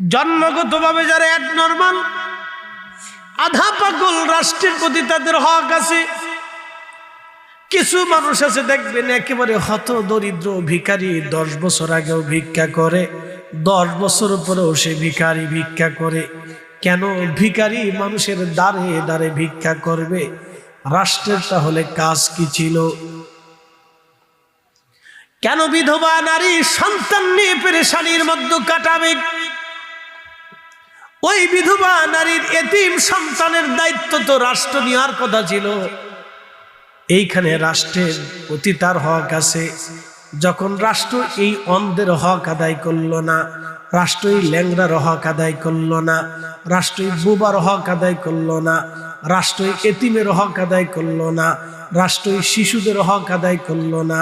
জন্মগতভাবে যারা অ্যাবনর্মাল, আধা পাগল, রাষ্ট্রের প্রতি তাদের হক আছে। কিছু মানুষ আছে দেখবেন একেবারে হত দরিদ্র ভিখারি, 10 বছর আগেও ভিক্ষা করে, 10 বছর পরেও সে ভিখারি ভিক্ষা করে। কেন ভিখারি মানুষের দ্বারে দ্বারে ভিক্ষা করবে? রাষ্ট্রের তাহলে কাজ কি ছিল? কেন বিধবা নারী সন্তান নিয়ে পেরেশানির মধ্যে কাটাবে? ওই বিধবা নারীর এতিম সন্তানের দায়িত্ব তো রাষ্ট্র নেওয়ার কথা ছিল। এইখানে রাষ্ট্রের প্রতি তার হক আছে। যখন রাষ্ট্র এই অন্ধের হক আদায় করলো না, রাষ্ট্র এই ল্যাংড়ার হক আদায় করলো না, রাষ্ট্র এই বুবার হক আদায় করলো না, রাষ্ট্র এই এতিমের হক আদায় করলো না, রাষ্ট্র এই শিশুদের হক আদায় করলো না,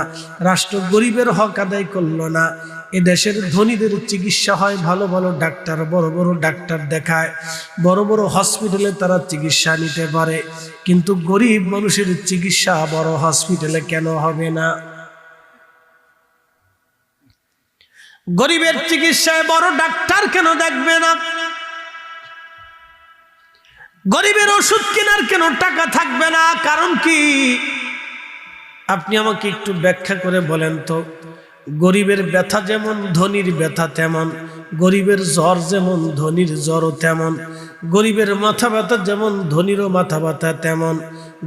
রাষ্ট্র গরিবের হক আদায় করলো না। এ দেশের ধনীদের চিকিৎসা হয়, ভালো ভালো ডাক্তার, বড় বড় ডাক্তার দেখায়, বড় বড় হসপিটালে তারা চিকিৎসা নিতে পারে, কিন্তু গরিব মানুষের চিকিৎসা বড় হসপিটালে কেন হবে না? গরিবের চিকিৎসায় বড় ডাক্তার কেন দেখবে না? গরিবের ওষুধ কেনার কেন টাকা থাকবে না? কারণ কি? আপনি আমাকে একটু ব্যাখ্যা করে বলেন তো। গরিবের ব্যথা যেমন ধনীর ব্যথা তেমন, গরিবের জ্বর যেমন ধনীর জ্বরও তেমন, গরিবের মাথা ব্যথা যেমন ধনীরও মাথা ব্যথা তেমন,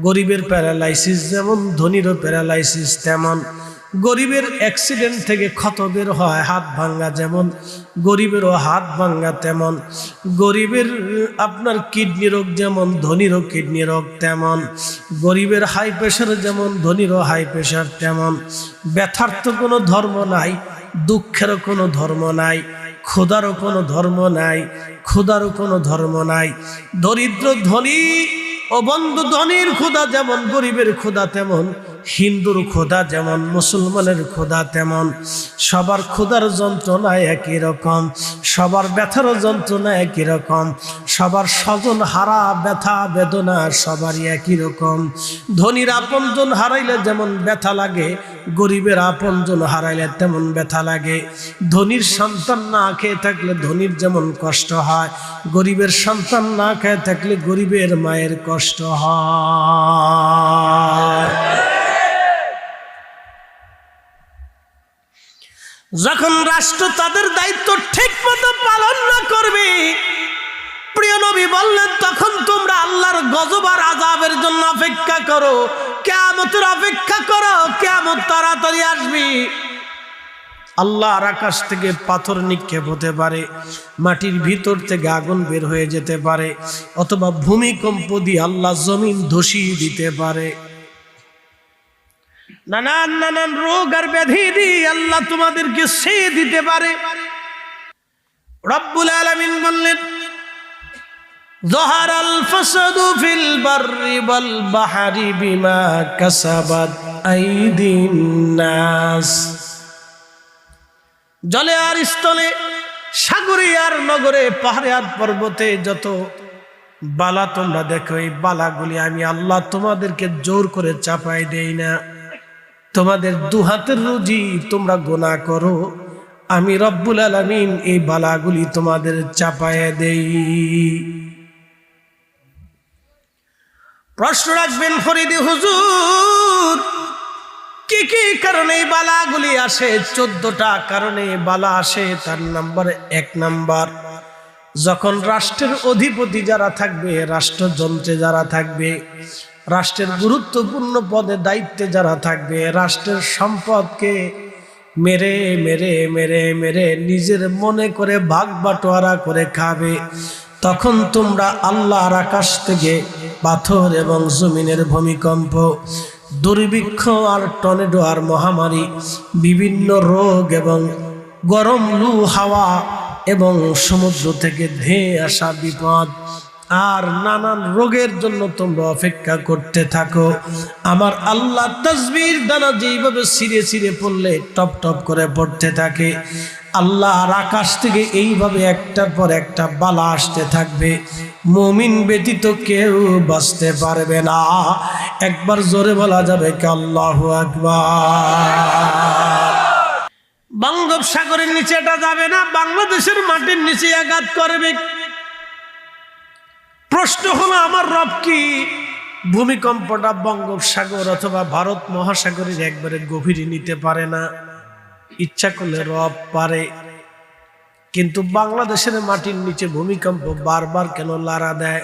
গরিবের প্যারালাইসিস যেমন ধনীরও প্যারালাইসিস তেমন, গরিবের অ্যাক্সিডেন্ট থেকে ক্ষত বের হয়, হাত ভাঙ্গা যেমন গরিবেরও হাত ভাঙ্গা তেমন, গরিবের আপনার কিডনি রোগ যেমন ধনীরও কিডনি রোগ তেমন, গরিবের হাই প্রেশার যেমন ধনীরও হাই প্রেশার তেমন। ব্যথার তো কোনো ধর্ম নাই, দুঃখেরও কোনো ধর্ম নাই, ক্ষুধারও কোনো ধর্ম নাই, ক্ষুধারও কোনো ধর্ম নাই। দরিদ্র ধনী ও বন্ধু, ধনীর ক্ষুধা যেমন গরিবের ক্ষুধা তেমন, হিন্দুর ক্ষুধা যেমন মুসলমানের ক্ষুধা তেমন। সবার ক্ষুধার যন্ত্রণা একই রকম, সবার ব্যথার যন্ত্রণা একই রকম, সবার স্বজন হারা ব্যথা বেদনা সবারই একই রকম। ধনীর আপনজন হারাইলে যেমন ব্যথা লাগে, গরিবের আপনজন হারাইলে তেমন ব্যথা লাগে। ধনীর সন্তান না খেয়ে থাকলে ধনীর যেমন কষ্ট হয়, গরিবের সন্তান না খেয়ে থাকলে গরিবের মায়ের কষ্ট হয়। যখন রাষ্ট্র তাদের দায়িত্ব ঠিক মতো পালন না করবে, প্রিয় নবী বললেন, তখন তোমরা আল্লাহর গজব আর আযাবের জন্য অপেক্ষা করো, কিয়ামতের অপেক্ষা করো। কিয়ামত তাড়াতাড়ি আসবে। আল্লাহর আকাশ থেকে পাথর নিক্ষেপ হতে পারে, মাটির ভিতর থেকে আগুন বের হয়ে যেতে পারে, অথবা ভূমিকম্প দিয়ে আল্লাহ জমিন ধসিয়ে দিতে পারে। নানান নানান রোগ আর ব্যাধি দিয়ে আল্লাহ তোমাদেরকে সে দিতে পারে। রব্বুল আলামিন বললেন, যাহারাল ফাসাদু ফিল বাররি ওয়াল বাহরি বিমা কাসাবাত আইদিন নাস। জলে আর স্থলে, সাগরে আর নগরে, পাহাড়ে আর পর্বতে যত বালা তোমরা দেখো, এই বালাগুলি আমি আল্লাহ তোমাদেরকে জোর করে চাপাই দেই না। তোমাদের দুহাতের রুজি তোমরা গুনাহ করো, আমি রব্বুল আলামিন এই বালাগুলি তোমাদের চাপায়ে দেই। প্রশ্ন রাখবেন ফরিদি হুজুর, কি কি কারণে এই বালাগুলি আসে? 14টা কারণে বালা আসে। তার নাম্বার 1 নাম্বার, যখন রাষ্ট্রের অধিপতি যারা থাকবে, রাষ্ট্রযন্ত্রে যারা থাকবে, রাষ্ট্রের গুরুত্বপূর্ণ পদে দায়িত্বে যারা থাকবে, রাষ্ট্রের সম্পদকে মেরে মেরে মেরে মেরে নিজের মনে করে ভাগ বাটোয়ারা করে খাবে, তখন তোমরা আল্লাহর আকাশ থেকে পাথর এবং জমিনের ভূমিকম্প, দুর্ভিক্ষ আর টর্নেডো আর মহামারী, বিভিন্ন রোগ এবং গরম লু হাওয়া এবং সমুদ্র থেকে ধেয়ে আসা বিপদ আর নানান রোগের জন্য তোমরা অপেক্ষা করতে থাকো। আমার আল্লাহ তাসবির দানা যেইভাবে ছিঁড়ে ছিঁড়ে পড়লে টপ টপ করে পড়তে থাকে, আল্লাহর আকাশ থেকে এইভাবে একটার পর একটা বালা আসতে থাকবে। মুমিন ব্যতীত কেউ বাঁচতে পারবে না। একবার জোরে বলা যাবে কি আল্লাহু আকবার। বঙ্গোপসাগরের নিচে এটা যাবে না, বাংলাদেশের মাটির নিচে আঘাত করবে। প্রশ্ন হলো আমার রব কি ভূমিকম্পটা বঙ্গোপসাগর অথবা ভারত মহাসাগরের একবারে গভীরে নিতে পারে না? ইচ্ছা করলে রব পারে, কিন্তু বাংলাদেশের মাটির নিচে ভূমিকম্প বারবার কেন লাড়া দেয়?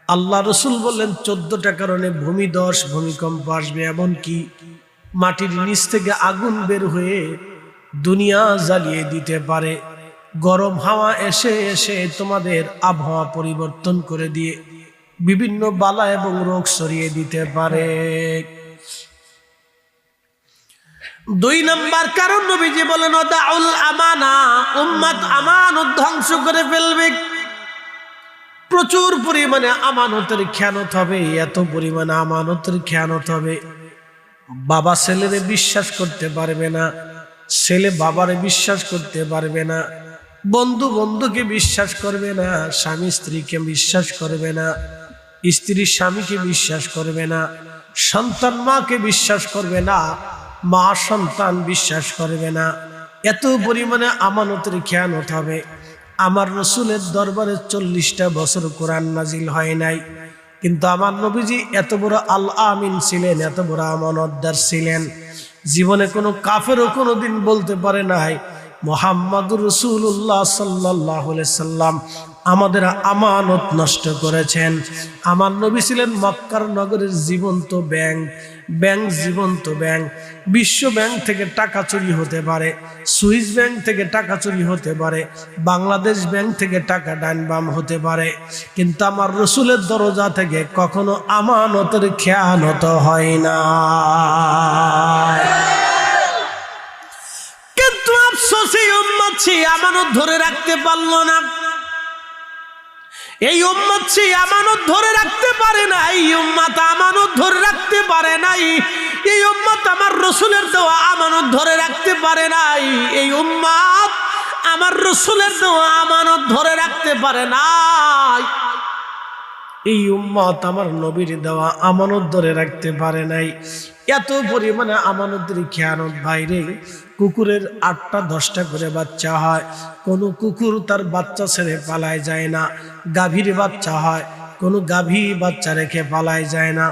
আল্লাহ রসুল বললেন 14টা কারণে ভূমিধস ভূমিকম্প আসবে, এমনকি মাটির নিচ থেকে আগুন বের হয়ে দুনিয়া জ্বালিয়ে দিতে পারে। গরম হাওয়া এসে এসে তোমাদের আবহাওয়া পরিবর্তন করে দিয়ে বিভিন্ন বালা এবং রোগ ছড়িয়ে দিতে পারে। 2 নম্বর কারণ নবীজি বলেন ওদাউল আমানা, উম্মত আমানত ধ্বংস করে ফেলবে। প্রচুর পরিমাণে আমানতের খেয়ানত হবে, এত পরিমাণে আমানতের খেয়ানত হবে, বাবা ছেলেরে বিশ্বাস করতে পারবে না, ছেলে বাবারে বিশ্বাস করতে পারবে না, বন্ধু বন্ধুকে বিশ্বাস করবে না, স্বামী স্ত্রীকে বিশ্বাস করবে না, স্ত্রী স্বামীকে বিশ্বাস করবে না, সন্তান মাকে বিশ্বাস করবে না, মা সন্তান বিশ্বাস করবে না। এত পরিমাণে আমানতের খেয়ানত হবে। আমার রসুলের দরবারে 40টা বছর কোরআন নাজিল হয় নাই, কিন্তু আমার নবীজি এত বড় আল আমিন ছিলেন, এত বড় আমানতদার ছিলেন। জীবনে কোনো কাফেরও কোনোদিন বলতে পারে নাই মুহাম্মাদুর রাসূলুল্লাহ সাল্লাল্লাহু আলাইহি সাল্লাম আমাদের আমানত নষ্ট করেছেন। আমার নবী ছিলেন মক্কার নগরের জীবন্ত ব্যাংক, জীবন্ত ব্যাংক। বিশ্ব ব্যাংক থেকে টাকা চুরি হতে পারে, সুইস ব্যাংক থেকে টাকা চুরি হতে পারে, বাংলাদেশ ব্যাংক থেকে টাকা ডান বাম হতে পারে, কিন্তু আমার রসুলের দরজা থেকে কখনো আমানতের খেয়ানত হয় না। কিন্তু আফসোস এই উম্মত সেই আমানত ধরে রাখতে পারলো না। এই উম্মত সেই আমানত ধরে রাখতে পারে না, এই উম্মত আমানত ধরে রাখতে পারে নাই, এই উম্মত আমার রসুলের দেওয়া আমানত ধরে রাখতে পারে নাই, এই উম্মত আমার রসুলের দেওয়া আমানত ধরে রাখতে পারে নাই, এই উম্মত আমার নবীর দেওয়া আমানত ধরে রাখতে পারে নাই। এত পরিমাণে আমানতের খেয়ানত বাইরে। কুকুরের 8টা 10টা করে বাচ্চা হয়, কোনো কুকুর তার বাচ্চা ছেড়ে পালায় যায় না। গাভীর বাচ্চা হয়, কোনো গাভী বাচ্চা রেখে পালায় যায় না।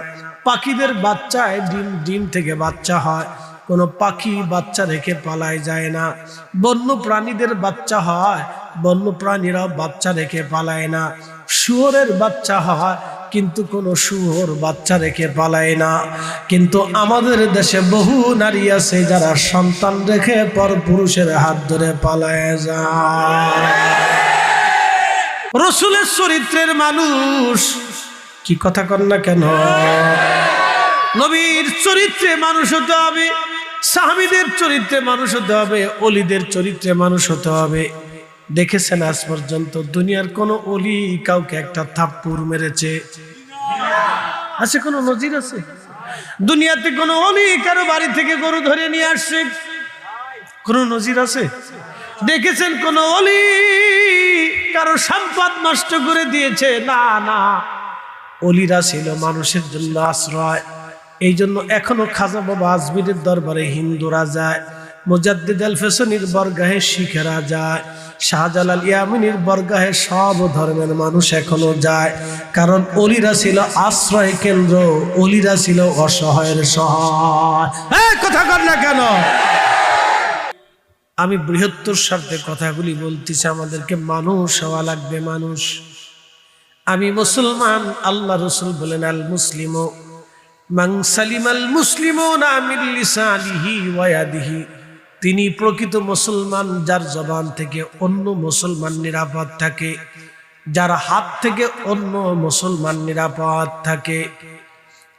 পাখিদের বাচ্চায় ডিম থেকে বাচ্চা হয়, কোনো পাখি বাচ্চা রেখে পালায় যায় না। বন্য প্রাণীদের বাচ্চা হয়, বন্য প্রাণীরাও বাচ্চা রেখে পালায় না। শুয়োরের বাচ্চা হয়, কিন্তু কোনো শুয়োর বাচ্চা রেখে পালায় না। কিন্তু আমাদের দেশে বহু নারী আছে যারা সন্তান রেখে পর পুরুষের হাত ধরে পালায় যায়। রসুলের চরিত্রের মানুষ, কি কথা কন না কেন? নবীর চরিত্রে মানুষ হতে হবে, সাহাবীদের চরিত্রে মানুষ হতে হবে, অলিদের চরিত্রে মানুষ হতে হবে। দেখেছেন আজ পর্যন্ত দুনিয়ার কোন অলি কাউকে একটা থাপ্পড় মেরেছে? আছে কোন নজির আছে? দুনিয়াতে কোন অলি কারো বাড়ি থেকে গরু ধরে নিয়ে আসছে? কোন নজির আছে? দেখেছেন কোন অলি কারো সম্পদ নষ্ট করে দিয়েছে? না না, অলিরা ছিল মানুষের জন্য আশ্রয়। এই জন্য এখনো খাজা বাবা আজমিরের দরবারে হিন্দুরা যায়, মুজাদ্দিদ আল ফেসনির বরগাহে শিখেরা যায়, শাহজালাল ইয়ামিনীর বরগাহে সব ধর্মের মানুষ এখনো যায়। কারণ অলিরা ছিল আশ্রয় কেন্দ্র, অলিরা ছিল অসহায়ের সহায়। কথা কর না কেন? আমি বৃহত্তর স্বার্থে কথাগুলি বলতেছি, আমাদেরকে মানুষ হওয়া লাগবে, মানুষ। আমি মুসলমান, আল্লাহ রসুল বলেন আল মুসলিমু মান সালিমাল মুসলিমুনা মিন লিসানিহি ওয়া ইয়াদিহি। তিনি প্রকৃত মুসলমান যার জবান থেকে অন্য মুসলমান নিরাপদ থাকে, যার হাত থেকে অন্য মুসলমান নিরাপদ থাকে।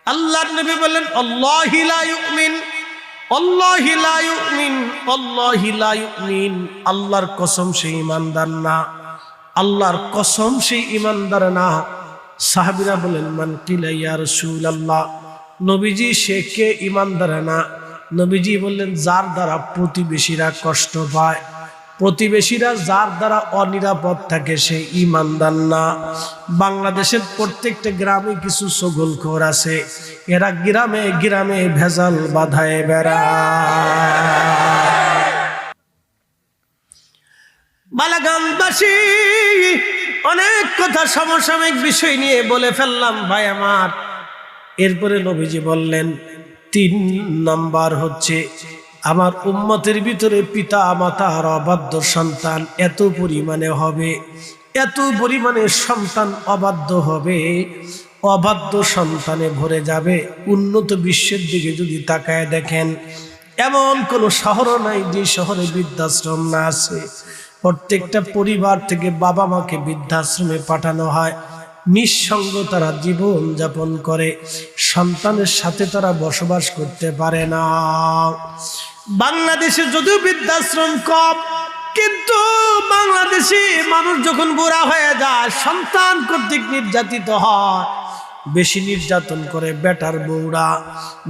আল্লাহর নবী বলেন আল্লাহি লা ইউমিন, আল্লাহি লা ইউমিন, আল্লাহি লা ইউমিন। আল্লাহর কসম সে ঈমানদার না, আল্লাহর কসম সে ঈমানদার না। সাহাবীরা বলেন মান কিলা ইয়া রাসূলুল্লাহ, নবীজি সে কে ঈমানদার না? নবীজি বললেন যার দ্বারা প্রতিবেশীরা কষ্ট পায়, প্রতিবেশীরা যার দ্বারা অনিরাপদ থাকে সে ঈমানদার না। বাংলাদেশের প্রত্যেকটা গ্রামে কিছু ছগলখোর আছে, এরা গ্রামে গ্রামে ভেজাল বাধায় বেড়ায়। বালাগঞ্জবাসী অনেক কথা সমসাময়িক বিষয় নিয়ে বলে ফেললাম ভাই আমার। এরপরে নবীজি বললেন 3 নাম্বার হচ্ছে আমার উম্মতের ভিতরে পিতা মাতার অবাধ্য সন্তান এত পরিমাণে হবে, এত পরিমাণে সন্তান অবাধ্য হবে, অবাধ্য সন্তানে ভরে যাবে। উন্নত বিশ্বের দিকে যদি তাকায় দেখেন, এমন কোনো শহরও নাই যে শহরে বৃদ্ধাশ্রম না আছে। প্রত্যেকটা পরিবার থেকে বাবা মাকে বৃদ্ধাশ্রমে পাঠানো হয়। নিঃসঙ্গ তারা জীবন যাপন করে, সন্তানের সাথে তারা বসবাস করতে পারে না। বাংলাদেশে যদিও বৃদ্ধাশ্রম কম, কিন্তু বাংলাদেশে মানুষ যখন বুড়া হয়ে যায় সন্তান কর্তৃক নির্যাতিত হয়, বেশি নির্যাতন করে বেটার বউরা।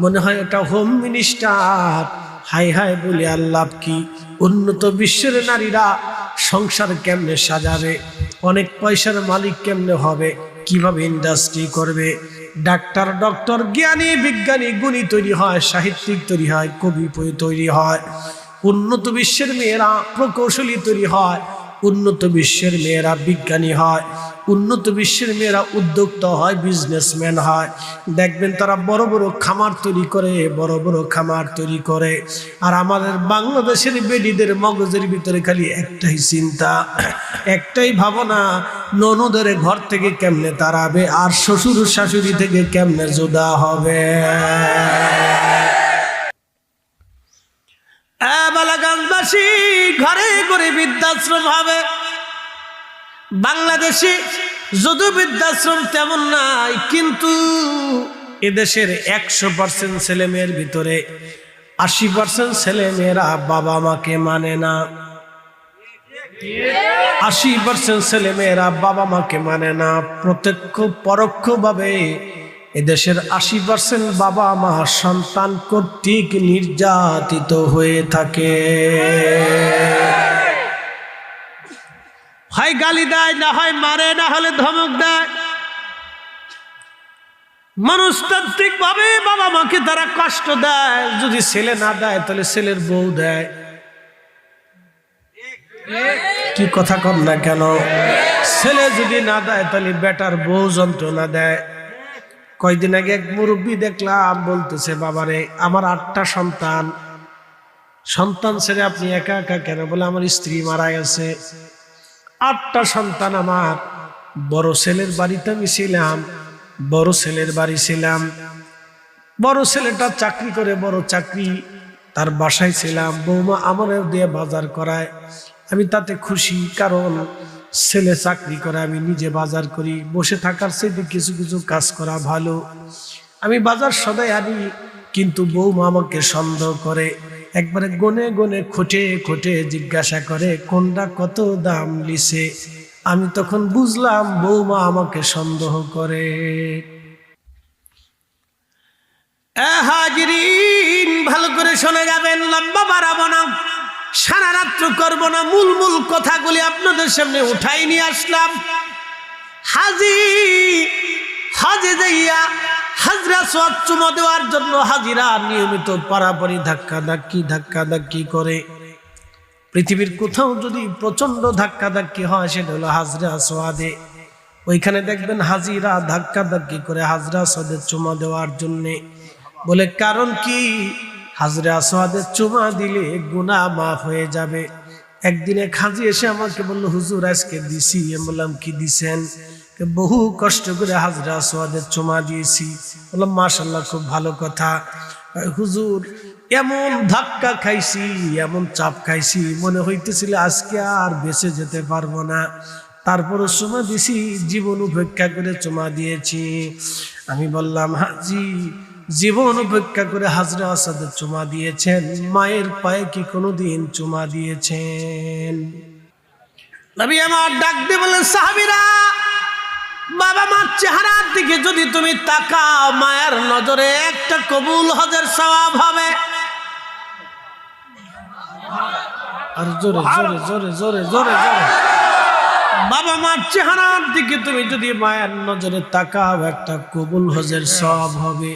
মনে হয় এটা হোম মিনিস্টার। হাই হাই বলে আল্লাহ কি। উন্নত বিশ্বের নারীরা সংসার কেমনে সাজাবে, অনেক পয়সার মালিক কেমনে হবে, কিভাবে ইন্ডাস্ট্রি করবে, ডাক্তার ডক্টর জ্ঞানী বিজ্ঞানী গুণী তৈরি হয়, সাহিত্যিক তৈরি হয়, কবি তৈরি হয়। উন্নত বিশ্বের মেয়েরা প্রকৌশলী তৈরি হয়, উন্নত বিশ্বের মেয়েরা বিজ্ঞানী হয়, উন্নত বিশ্বের মেয়েরা উদ্যোক্তা হয়, বিজনেসম্যান হয়। দেখবেন তারা বড় বড় খামার তৈরি করে, বড় বড় খামার তৈরি করে। আর আমাদের বাংলাদেশের বেডিদের মগজের ভিতরে খালি একটাই চিন্তা, একটাই ভাবনা, ননদের ঘর থেকে কেমনে তাড়াবে আর শ্বশুর শাশুড়ি থেকে কেমনে জুদা হবে। বালাগঞ্জবাসী ঘরে ঘরে বৃদ্ধাশ্রম হবে। বাংলাদেশে যদিও বৃদ্ধাশ্রম তেমন নাই, কিন্তু এদেশের 100% ছেলে মেয়ের ভিতরে 80% ছেলে মেয়েরা বাবা মাকে মানে না। 80% ছেলে মেয়েরা বাবা মাকে মানে না। প্রত্যক্ষ পরোক্ষ ভাবে এদেশের 80% বাবা মা সন্তান কর্তৃক নির্যাতিত হয়ে থাকে। হয় গালি দেয়, না হয় মারে, না হলে ধমক দেয়। মনস্তাত্ত্বিক ভাবে বাবা মাকে তারা কষ্ট দেয়। যদি ছেলে না দেয় তাহলে ছেলের বউ দেয়। কি কথা কন না কেন? ছেলে যদি না দেয় তাহলে বেটার বউ যন্ত্রণা দেয়। কয়দিন আগে এক মুরব্বী দেখলাম বলতেছে, বাবারে আমার 8টা সন্তান, সন্তান ছেড়ে আপনি একা একা কেন? বলে আমার স্ত্রী মারা গেছে। 8টা সন্তান আমার। বড় ছেলের বাড়িতে আমি ছিলাম, বড় ছেলের বাড়ি ছিলাম। বড় ছেলেটা চাকরি করে, বড় চাকরি, তার বাসায় ছিলাম। বৌমা আমারও দিয়ে বাজার করায়, আমি তাতে খুশি, কারণ ছেলে চাকরি করে, আমি নিজে বাজার করি। বসে থাকার চেয়ে কিছু কিছু কাজ করা ভালো। আমি বাজার সদাই আনি, কিন্তু বৌমা আমাকে সন্দেহ করে। একবারে গনে গনে খুঁটে খুঁটে জিজ্ঞাসা করে কোনটা কত দাম লিছে। আমি তখন বুঝলাম বৌমা আমাকে সন্দেহ করে। হাজিরিন, ভালো করে শুনে যাবেন, লম্বা বাড়াবো না, সারা রাত্র করবো না। মূল মূল কথাগুলি আপনাদের সামনে উঠাই নিয়ে আসলাম। হাজে যাইয়া হাজরা সোয়াদ চুমা দেওয়ার জন্য হাজিরা নিয়মিত পারাপারি ধাক্কাধাক্কি করে। পৃথিবীর কোথাও যদি প্রচন্ড ধাক্কাধাক্কি হয় সেটা হলো হাজরা সোয়াদে। ওইখানে দেখবেন হাজিরা ধাক্কাধাক্কি করে হাজরা সোয়াদের চুমা দেওয়ার জন্যে। বলে কারণ কি? হাজরা সোয়াদের চুমা দিলে গুনাহ মাফ হয়ে যাবে। একদিন এক হাজি এসে আমাকে বলল, হুজুর আজকে দিছি। আমি বললাম কি দিছেন? বহু কষ্ট করে হাজরা সোয়াদের চুমা দিয়েছি। বললাম মাশাআল্লাহ, খুব ভালো কথা। হুজুর এমন ধাক্কা খাইছি, এমন চাপ খাইছি, মনে হইতেছিল আজকে আর বেঁচে যেতে পারবো না। তারপরও চুমা দিছি, জীবন উপেক্ষা করে চুমা দিয়েছি। আমি বললাম, হাজি জীবন উপেক্ষা করে হাজরা আসাদের চুমা দিয়েছেন, মায়ের পায়ে কি কোনোদিন চুমা দিয়েছেন? নবী আমার ডাক দিয়ে বললেন, সাহাবীরা, বাবা মার চেহারার দিকে যদি তুমি তাকাও, মায়ের নজরে একটা কবুল হজের সওয়াব হবে। আর জোরে জোরে জোরে জোরে জোরে জোরে, বাবা মার চেহারার দিকে তুমি যদি মায়ের নজরে তাকাও, একটা কবুল হজের সওয়াব হবে।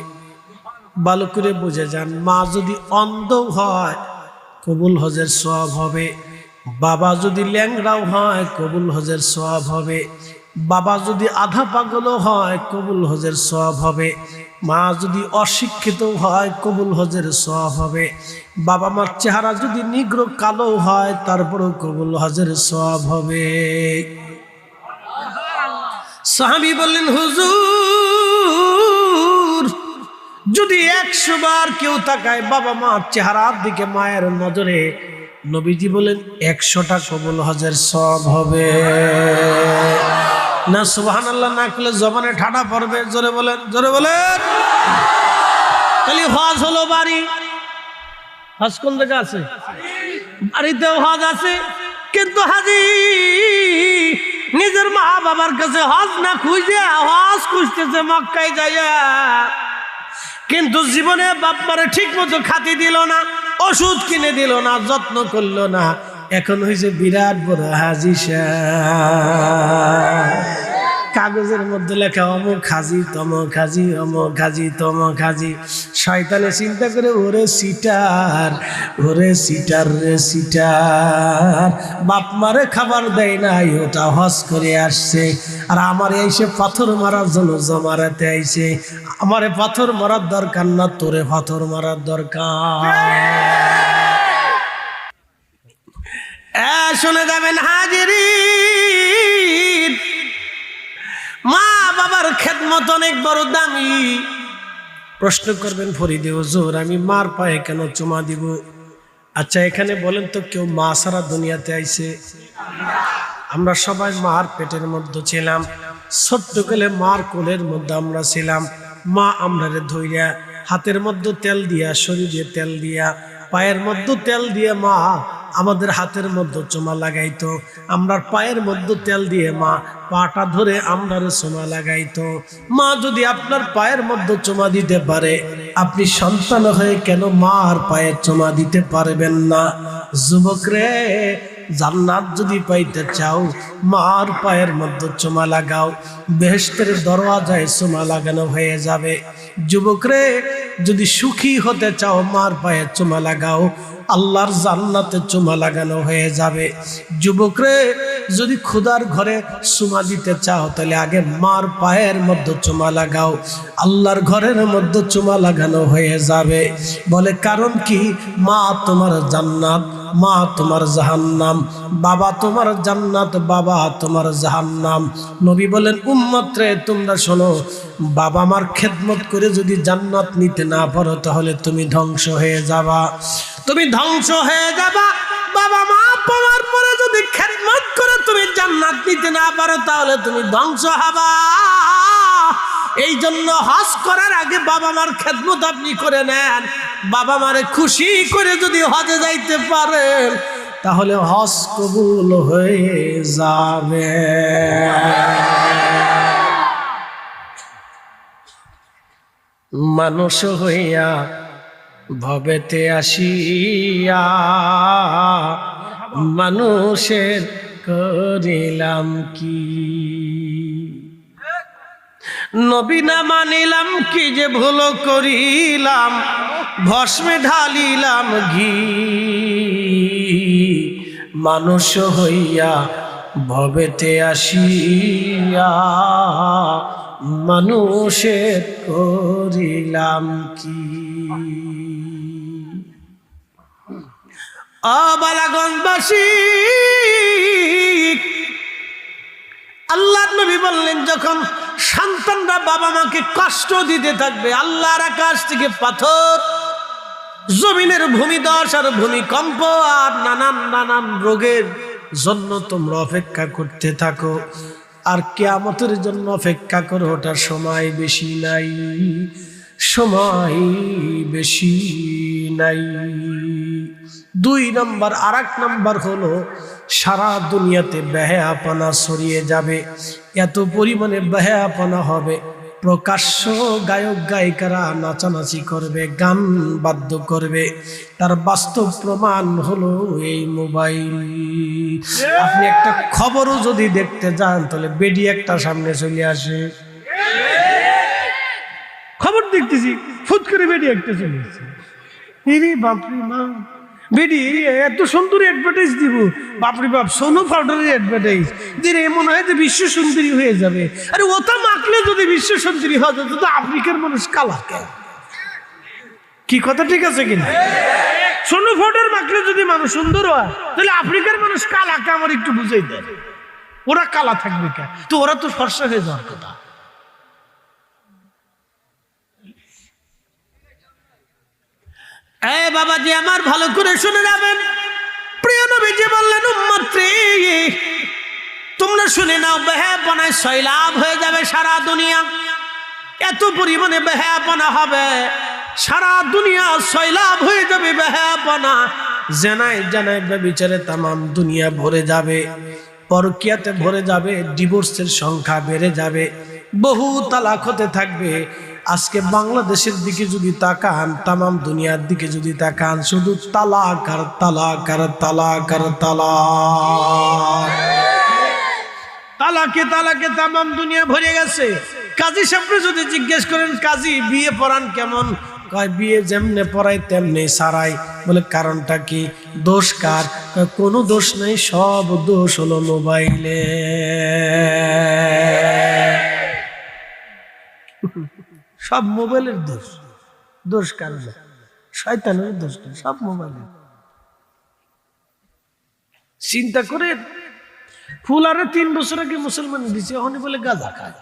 ভালো করে বুঝে যান, মা যদি অন্ধ হয় কবুল হজের সওয়াব হবে। বাবা যদি ল্যাংড়াও হয় কবুল হজের সওয়াব হবে, বাবা যদি আধা পাগলও হয় কবুল হজের সওয়াব হবে, মা যদি অশিক্ষিত হয় কবুল হজের সওয়াব হবে, বাবা মার চেহারা যদি নিগ্র কালো হয় তারপরেও কবুল হজের সওয়াব হবে। সাহাবী বললেন, হুজুর যদি 100 বার কেউ তাকায় বাবা মার চেহারার দিকে মায়ের নজরে, নবীজি বলেন 100টা কবুল হজের সওয়াব হবে। না সুবহানাল্লাহ না করলে জবানে ঠাডা পড়বে। জোরে বলেন, জোরে বলেন। তাহলে হজ হলো বাড়ি, হজ কোন জায়গা আছে? বাড়িতেও হজ আছে, কিন্তু হাজি নিজের মা বাবার কাছে হজ না খুঁজে হজ খুঁজতেছে মক্কায় যাইয়া, কিন্তু জীবনে বাপ মারে ঠিক মতো খাতি দিল না, ওষুধ কিনে দিল না, যত্ন করলো না, এখন হয়েছে বিরাট বড় হাজি সাহেব। কাগজের মধ্যে লেখা অমুক হাজি, তমক হাজি, অমুক হাজি, তমক হাজি। শয়তানে চিন্তা করে ওরে সিটার, ওরে সিটার রে সিটার, বাপ মারে খাবার দেয় নাই, ওটা হজ করে আসছে, আর আমার এসে পাথর মারার জন্য জমারাতে আইছে। আমারে পাথর মারার দরকার না, তোরে পাথর মারার দরকার। শুনে যাবেন হাজিরিন, মা বাবার খেদমত অনেক বড় দামি। প্রশ্ন করবেন ফরিদে হুজুর আমি মার পায়ে কেন চুমা দিব? আচ্ছা এখানে বলেন তো কেউ মা সারা দুনিয়াতে আইছে? আমরা সবাই মার পেটের মধ্যে ছিলাম, ছোট্ট কালে মার কোলের মধ্যে আমরা ছিলাম। মা আমরারে ধইরা হাতের মধ্যে তেল দিয়া, শরীরে তেল দিয়া, পায়ের মধ্যে তেল দিয়ে মা আমাদের হাতের মধ্যে চুমা লাগাইতো, আমরার পায়ের মধ্যে তেল দিয়ে মা পাটা ধরে আমরারে চুমা লাগাইতো। মা যদি আপনার পায়ের মধ্যে চুমা দিতে পারে, আপনি সন্তান হয়ে কেন মার পায়ে চুমা দিতে পারবেন না? যুবক রে, জান্নাত যদি পাইতে চাও মার পায়ের মধ্যে চুমা লাগাও, বেহেশতের দরওয়াজায় চুমা লাগানো হয়ে যাবে। যুবক রে, যদি সুখী হতে চাও মার পায়ে চুমা লাগাও, আল্লাহর জান্নাতে চুমা লাগানো হয়ে যাবে। যুবক রে, যদি খোদার ঘরে চুমা দিতে চাও তাহলে আগে মার পায়ের মধ্যে চুমা লাগাও, আল্লাহর ঘরের মধ্যে চুমা লাগানো হয়ে যাবে। বলে কারণ কি? মা তোমার জান্নাত, মা তোমার জাহান্নাম, বাবা তোমার জান্নাত, বাবা তোমার জাহান্নাম। নবী বলেন উম্মত রে তোমরা শোনো, বাবা মার খেদমত করে যদি জান্নাত নিতে না পারো তাহলে তুমি ধ্বংস হয়ে যাবা, তুমি ধ্বংস হয়ে যাবা। বাবা মা পাওয়ার পরে যদি খেদমত করে তুমি জান্নাত নিতে না পারো তাহলে তুমি ধ্বংস হবা। এই জন্য হজ করার আগে বাবা মার খেদমত আপনি করে নেন। বাবা মারে খুশি করে যদি হজে যাইতে পারেন তাহলে হজ কবুল হয়ে যাবে। মানুষ হইয়া ভবেতে আসিয়া মানুষের করিলাম কি? নবী না মানিলাম কি যে ভুল করিলাম, ভস্মে ঢালিলাম ঘি। মানুষ হইয়া ভবেতে আসিয়া মানুষের করিলাম কি? বালাগঞ্জবাসী, আল্লাহর নবী বললেন যখন সন্তানরা বাবা মাকে কষ্ট দিতে থাকবে, আল্লাহর আকাশ থেকে পাথর, জমিনের ভূমিধস আর ভূমিকম্প আর নানান নানান রোগের জন্য তোমরা অপেক্ষা করতে থাকো, আর কিয়ামতের জন্য অপেক্ষা করো। ওটার সময় বেশি নাই, সময় বেশি নাই। 2 নম্বর। আর 1 নম্বর হলো সারা দুনিয়াতে বেহায়াপনা ছড়িয়ে যাবে, এত পরিমাণে বেহায়াপনা হবে, প্রকাশ্য গায়ক গায়িকারা নাচানাচি করবে, গান বাদ্য করবে। তার বাস্তব প্রমাণ হলো এই মোবাইল। আপনি একটা খবরও যদি দেখতে যান তাহলে বেডি একটা সামনে চলে আসে, খবর দেখতেছি ফুট করে বেডি একটা চলে আসে, বাপরে মা বেডি এত সুন্দর অ্যাডভার্টাইজ দিব, বাপরে বাপ, সোনু পাউডারের অ্যাডভার্টাইজ দিলে মনে হয় যে বিশ্ব সুন্দরী হয়ে যাবে। আরে ওটা মাখলে যদি বিশ্ব সুন্দরী হয়ে যেত তো আফ্রিকার মানুষ কালা কেন? কি কথা ঠিক আছে কিনা? সোনু পাউডার মাখলে যদি মানুষ সুন্দর হয় তাহলে আফ্রিকার মানুষ কালা কে? আমার একটু বুঝাই দেয়, ওরা কালা থাকবে কে? তো ওরা তো ফর্সা হয়ে যাওয়ার কথা। এ বাবাজি আমার, ভালো করে শুনে যাবেন। প্রিয় নবীজি বললেন, উম্মতরে তোমরা শুনে নাও, বেহায়াপনায় সয়লাব হয়ে যাবে সারা দুনিয়া। এত পরিমাণে বেহায়াপনা হবে, সারা দুনিয়া সয়লাব হয়ে যাবে বেহায়াপনা। জেনায় জেনায় ব্যভিচারে তামাম দুনিয়া ভরে যাবে, পরকিয়াতে ভরে যাবে, ডিভোর্সের সংখ্যা বেড়ে যাবে, বহু তালাক হতে থাকবে। আজকে বাংলাদেশের দিকে যদি তাকান, তামাম দুনিয়ার দিকে যদি তাকান, শুধু তালাক আর তালাক আর তালাক আর তালাক, তালাকে তালাকে তামাম দুনিয়া ভরে গেছে। কাজী সাহেবকে যদি জিজ্ঞেস করেন, কাজী বিয়ে পড়ান কেমন? কয় বিয়ে যেমনে পড়াই তেমনি সারাই। বলে কারণটা কি? দোষ কার? কোনো দোষ নেই, সব দোষ হলো মোবাইলে। সব মোবাইলের দোষ। দোষ কার? শয়তানের দোষ, সব মোবাইলের। চিন্তা করে, ফুল আরে 3 বছর আগে মুসলমান দিছে, এখন বলে গাঁজা খায়।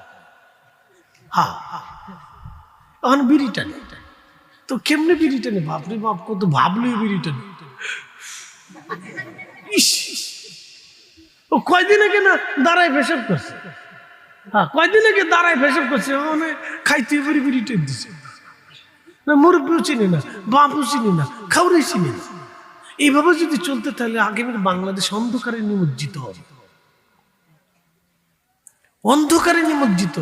হ্যাঁ, এখন বিড়ি টানে। তো কেমনে বিড়ি টানে? বাপরে বাপ, কত ভাবলই বিড়ি টানে। ও কয়দিন আগে না দাঁড়ায় পেশাব করছে। হ্যাঁ, কয়দিন আগে দাঁড়ায় পেশাব করছে, মানে খাইতে পারি বিড়ি টেন দিছে না। মুরব্বীও চিনি না, বাপও চিনি না, খাওয়াই চিনি না। এইভাবে যদি চলতে তাহলে আগামী বাংলাদেশ অন্ধকারে নিমজ্জিত হবে, অন্ধকারে নিমজ্জিত।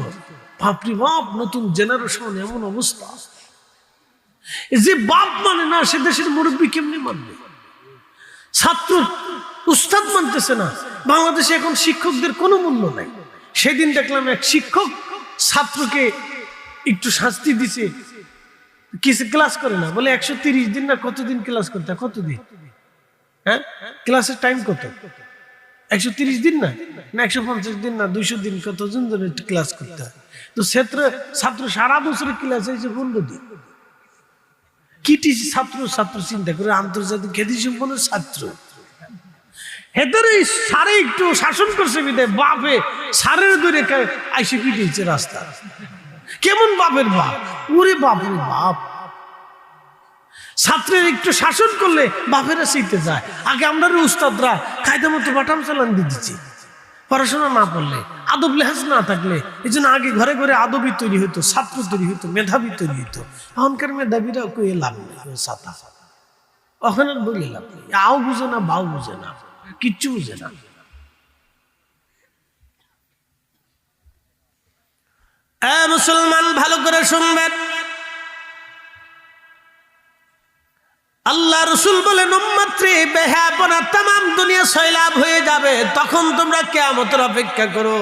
বাপরে বাপ, নতুন জেনারেশন এমন অবস্থা যে বাপ মানে না, সে দেশের মুরব্বী কেমনি মানবে? ছাত্র উস্তাদ মানতেছে না। বাংলাদেশে এখন শিক্ষকদের কোনো মূল্য নাই। সেদিন দেখলাম এক শিক্ষক ছাত্রকে একটু শাস্তি দিছে, কিছু ক্লাস করে না বলে 130 দিন না কতদিন ক্লাস করতে? কতদিন? হ্যাঁ, ক্লাসের টাইম কত? 130 দিন না 150 দিন না 200 দিন, কতজন ধরে ক্লাস করতে হয়? তো ছাত্র সারা বছরের ক্লাস হয়েছে 15 দিন। কি ছাত্র চিন্তা করে, আন্তর্জাতিক খ্যাতি সম্পন্ন ছাত্র। হেতারে সারে একটু শাসন করছে বিদে বাপে সারের ধরে আইসে পিটিয়েছে রাস্তা। কেমন বাপের বাপ? ওরে বাপরে বাপ, ছাত্রের একটু শাসন করলে বাপেরা শিখতে যায়। আগে আমরা উস্তাদরা কায়দা মতো বাটাম চালান দিয়ে দিচ্ছি। পড়াশোনা না পড়লে, আদব লেহাজ না থাকলে, এই জন্য আগে ঘরে ঘরে আদবি তৈরি হতো, ছাত্র তৈরি হতো, মেধাবী তৈরি হতো। এখনকার মেধাবীরা কই লাভ নেই, ছাতা ওখানে বলে লাভ নেই। আও বুঝে না, বাও বুঝে না, কিচ্ছু বুঝে না। মুসলমান ভালো করে শুনবেন, আল্লাহ রসুল বলেন, উম্মতরে বেহায়াপনা তামাম দুনিয়া সয়লাব হয়ে যাবে। তখন তোমরা কিয়ামতের অপেক্ষা করো,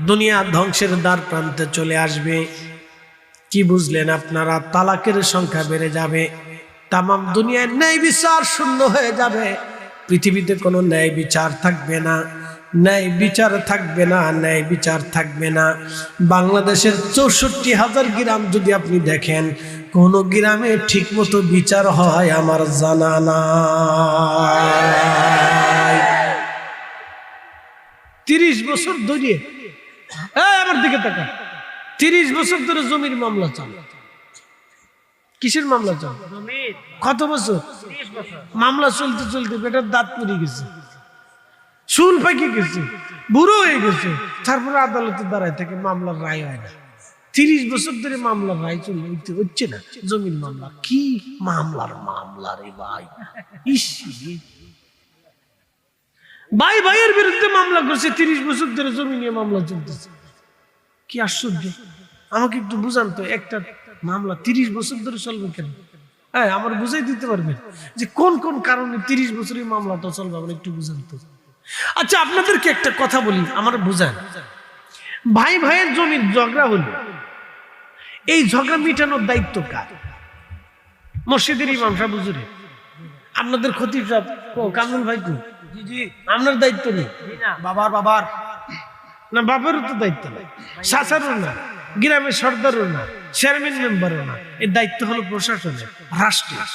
দুনিয়া ধ্বংসের দ্বার প্রান্তে চলে আসবে। কি বুঝলেন আপনারা? তালাকের সংখ্যা বেড়ে যাবে, তামাম দুনিয়ায় ন্যায় বিচার শূন্য হয়ে যাবে। পৃথিবীতে কোনো ন্যায় বিচার থাকবে না, ন্যায় বিচার থাকবে না, ন্যায় বিচার থাকবে না। বাংলাদেশের 64,000 গ্রাম যদি আপনি দেখেন, কোন গ্রামে ঠিক মতো বিচার হয় আমার জানা নাই। 30 বছর ধরে, আমার দিকে তাকা, 30 বছর ধরে জমির মামলা চলে। কিসের মামলা চলে? কত বছর মামলা চলতে চলতে বেটার দাঁত পড়ে গেছে, চুল পাকে গেছে, বুড়ো হয়ে গেছে, তারপরে আদালতে দাঁড়ায় থেকে মামলার রায় হয় না। 30 বছর ধরে মামলার রায় চলতে হচ্ছে না। জমির মামলা, কি মামলা রে ভাই! ভাই ভাইয়ের বিরুদ্ধে মামলা করছে, 30 বছর ধরে জমি নিয়ে মামলা চলতেছে। কি আশ্চর্য! আমাকে একটু বুঝান তো, একটা মামলা 30 বছর ধরে চলবে কেন? হ্যাঁ, আমার বুঝাই দিতে পারবেন যে কোন কোন কারণে 30 বছরের মামলাটা চলবে? আমার একটু বুঝান তো। আচ্ছা, আপনাদেরকে একটা কথা বলি, আমার বুঝান। ভাই ভাইয়ের জমির ঝগড়া হলো, এই ঝগড়া মিটানোর দায়িত্ব কার? মসজিদের ইমাম সাহেব হুজুরের। আপনাদের খতিব সাহেব কামরুল ভাই কো? জি জি, আপনার দায়িত্ব নেই? বাবার না, বাবারও তো দায়িত্ব নেই, চাচারও না, গ্রামের সর্দারও না, চেয়ারম্যান মেম্বারও না। এর দায়িত্ব হলো প্রশাসনের, রাষ্ট্রের।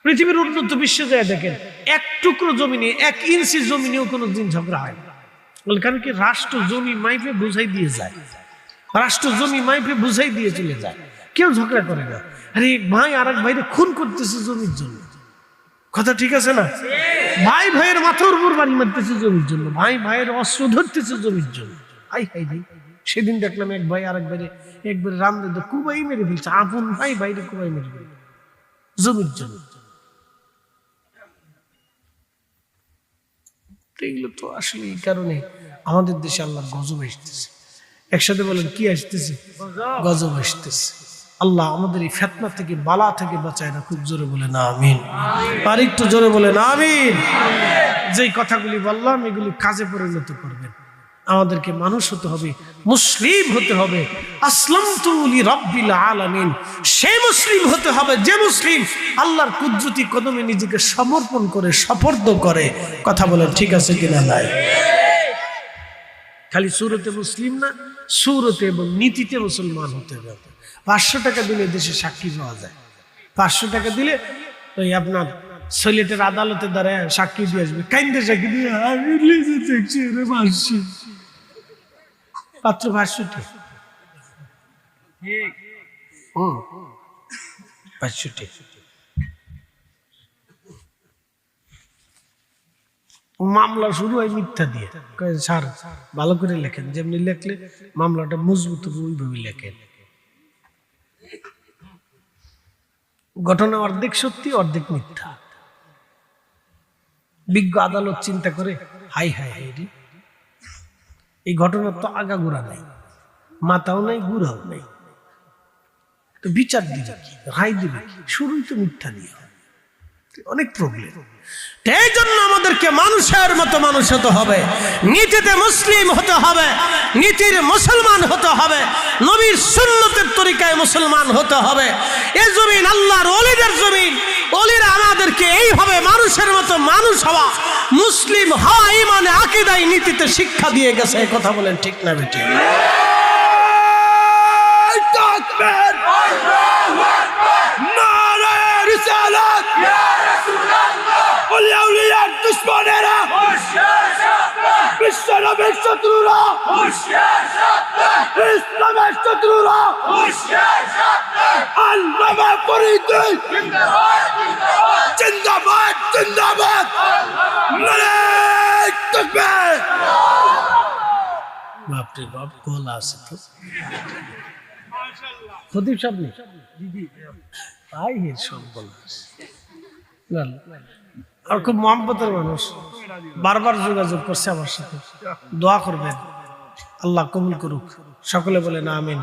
পৃথিবীর উন্নত বিশ্বে যায় দেখেন, এক টুকরো জমিনে, 1 ইঞ্চি জমিনেও কোনো দিন ঝগড়া হয় না। কারণ কি, রাষ্ট্র জমি মাইপে বুঝাই দিয়ে যায়, রাষ্ট্র জমি মাইপে বুঝাই দিয়ে চলে যায়, কেউ ঝগড়া করে না। আরে ভাই আর এক ভাইরে খুন করতেছে জমির জন্য, কথা ঠিক আছে না? ভাই ভাইয়ের মাথার উপর বাড়ি মারতেছে জমির জন্য, ভাই ভাইয়ের অস্ত্র ধরতেছে জমির জন্য। হাই হাই রে, সেদিন দেখলাম এক ভাই আর এক ভাইরে একবারে রামদে কুবাই মেরে ফেলছে, আপন ভাই ভাইরে কুবাই মেরে ফেলছে জমির জন্য। এগুলো তো আসলে এই কারণে আমাদের দেশে আল্লাহর গজব আসতেছে। একসাথে বলেন, কি আসতেছে? গজব আসতেছে। আল্লাহ আমাদের এই ফিতনা থেকে, বালা থেকে বাঁচায় না। খুব জোরে বলে না আমিন। আর একটু জোরে বলে না আমিন। যেই কথাগুলি বললাম এগুলি কাজে পরিণত করবেন। আমাদেরকে মানুষ হতে হবে, মুসলিম হতে হবে। আসলামতু লিরাব্বিল আলামিন, সেই মুসলিম হতে হবে যে মুসলিম আল্লাহর কুদরতি কদমে নিজেকে সমর্পণ করে, সপর্দ করে। কথা বলেন ঠিক আছে কিনা? নাই, খালি সুরতে মুসলিম না, সুরতে এবং নীতিতে মুসলমান হতে হবে। 500 টাকা দিলে দেশে সাক্ষী পাওয়া যায়। 500 টাকা দিলে ওই আপনার সিলেটের আদালতে দাঁড়ায় সাক্ষী দিয়ে আসবে, কাইন্দে সাক্ষী দিয়ে, আমি লিজে দেখছি রে মাসি পাত্র 500 টাকা। 500 টাকা মামলা শুরু হয় মিথ্যা দিয়ে। স্যার ভালো করে লেখেন, যেমনি লেখলে মামলাটা মজবুত হবে ওইভাবে লেখেন। ঘটনা অর্ধেক সত্যি অর্ধেক মিথ্যা। বিজ্ঞ আদালত চিন্তা করে, হাই হাই হাই রে, এই ঘটনার তো আগা গোড়া নাই, মাথাও নাই, গুড়াও নাই, তো বিচার দিবে কি, রায় দিবে কি? শুরুই তো মিথ্যা দিয়ে, অনেক প্রবলেম। এই জন্য আমাদেরকে মানুষের মতো মানুষ হতে হবে, নীতিতে মুসলিম হতে হবে, নীতির মুসলমান হতে হবে, নবীর সুন্নতের তরিকায় মুসলমান হতে হবে। এই জমিন আল্লাহর ওলিদের জমিন, ওলিরা আমাদেরকে এইভাবে মানুষের মতো মানুষ হওয়া, মুসলিম হওয়া, ইমানে আকীদায় নীতিতে শিক্ষা দিয়ে গেছে। কথা বলেন ঠিক না বেটি? দুশ্মনেরা বিশ্বনবীর শত্রুরা, ইসলামের শত্রুরা, আল্লামা ফরিদি জিন্দাবাদ জিন্দাবাদ, নারে তাকবীর। বাপরে বাপ, গোলা আছে তো। খতিব সাহেব নেই, তাই সব গোলা আছে। আর খুব মহব্বতের মানুষ, বারবার যোগাযোগ করছে আমার সাথে, দোয়া করবেন, আল্লাহ কবুল করুক। সকলে বলে না আমিন।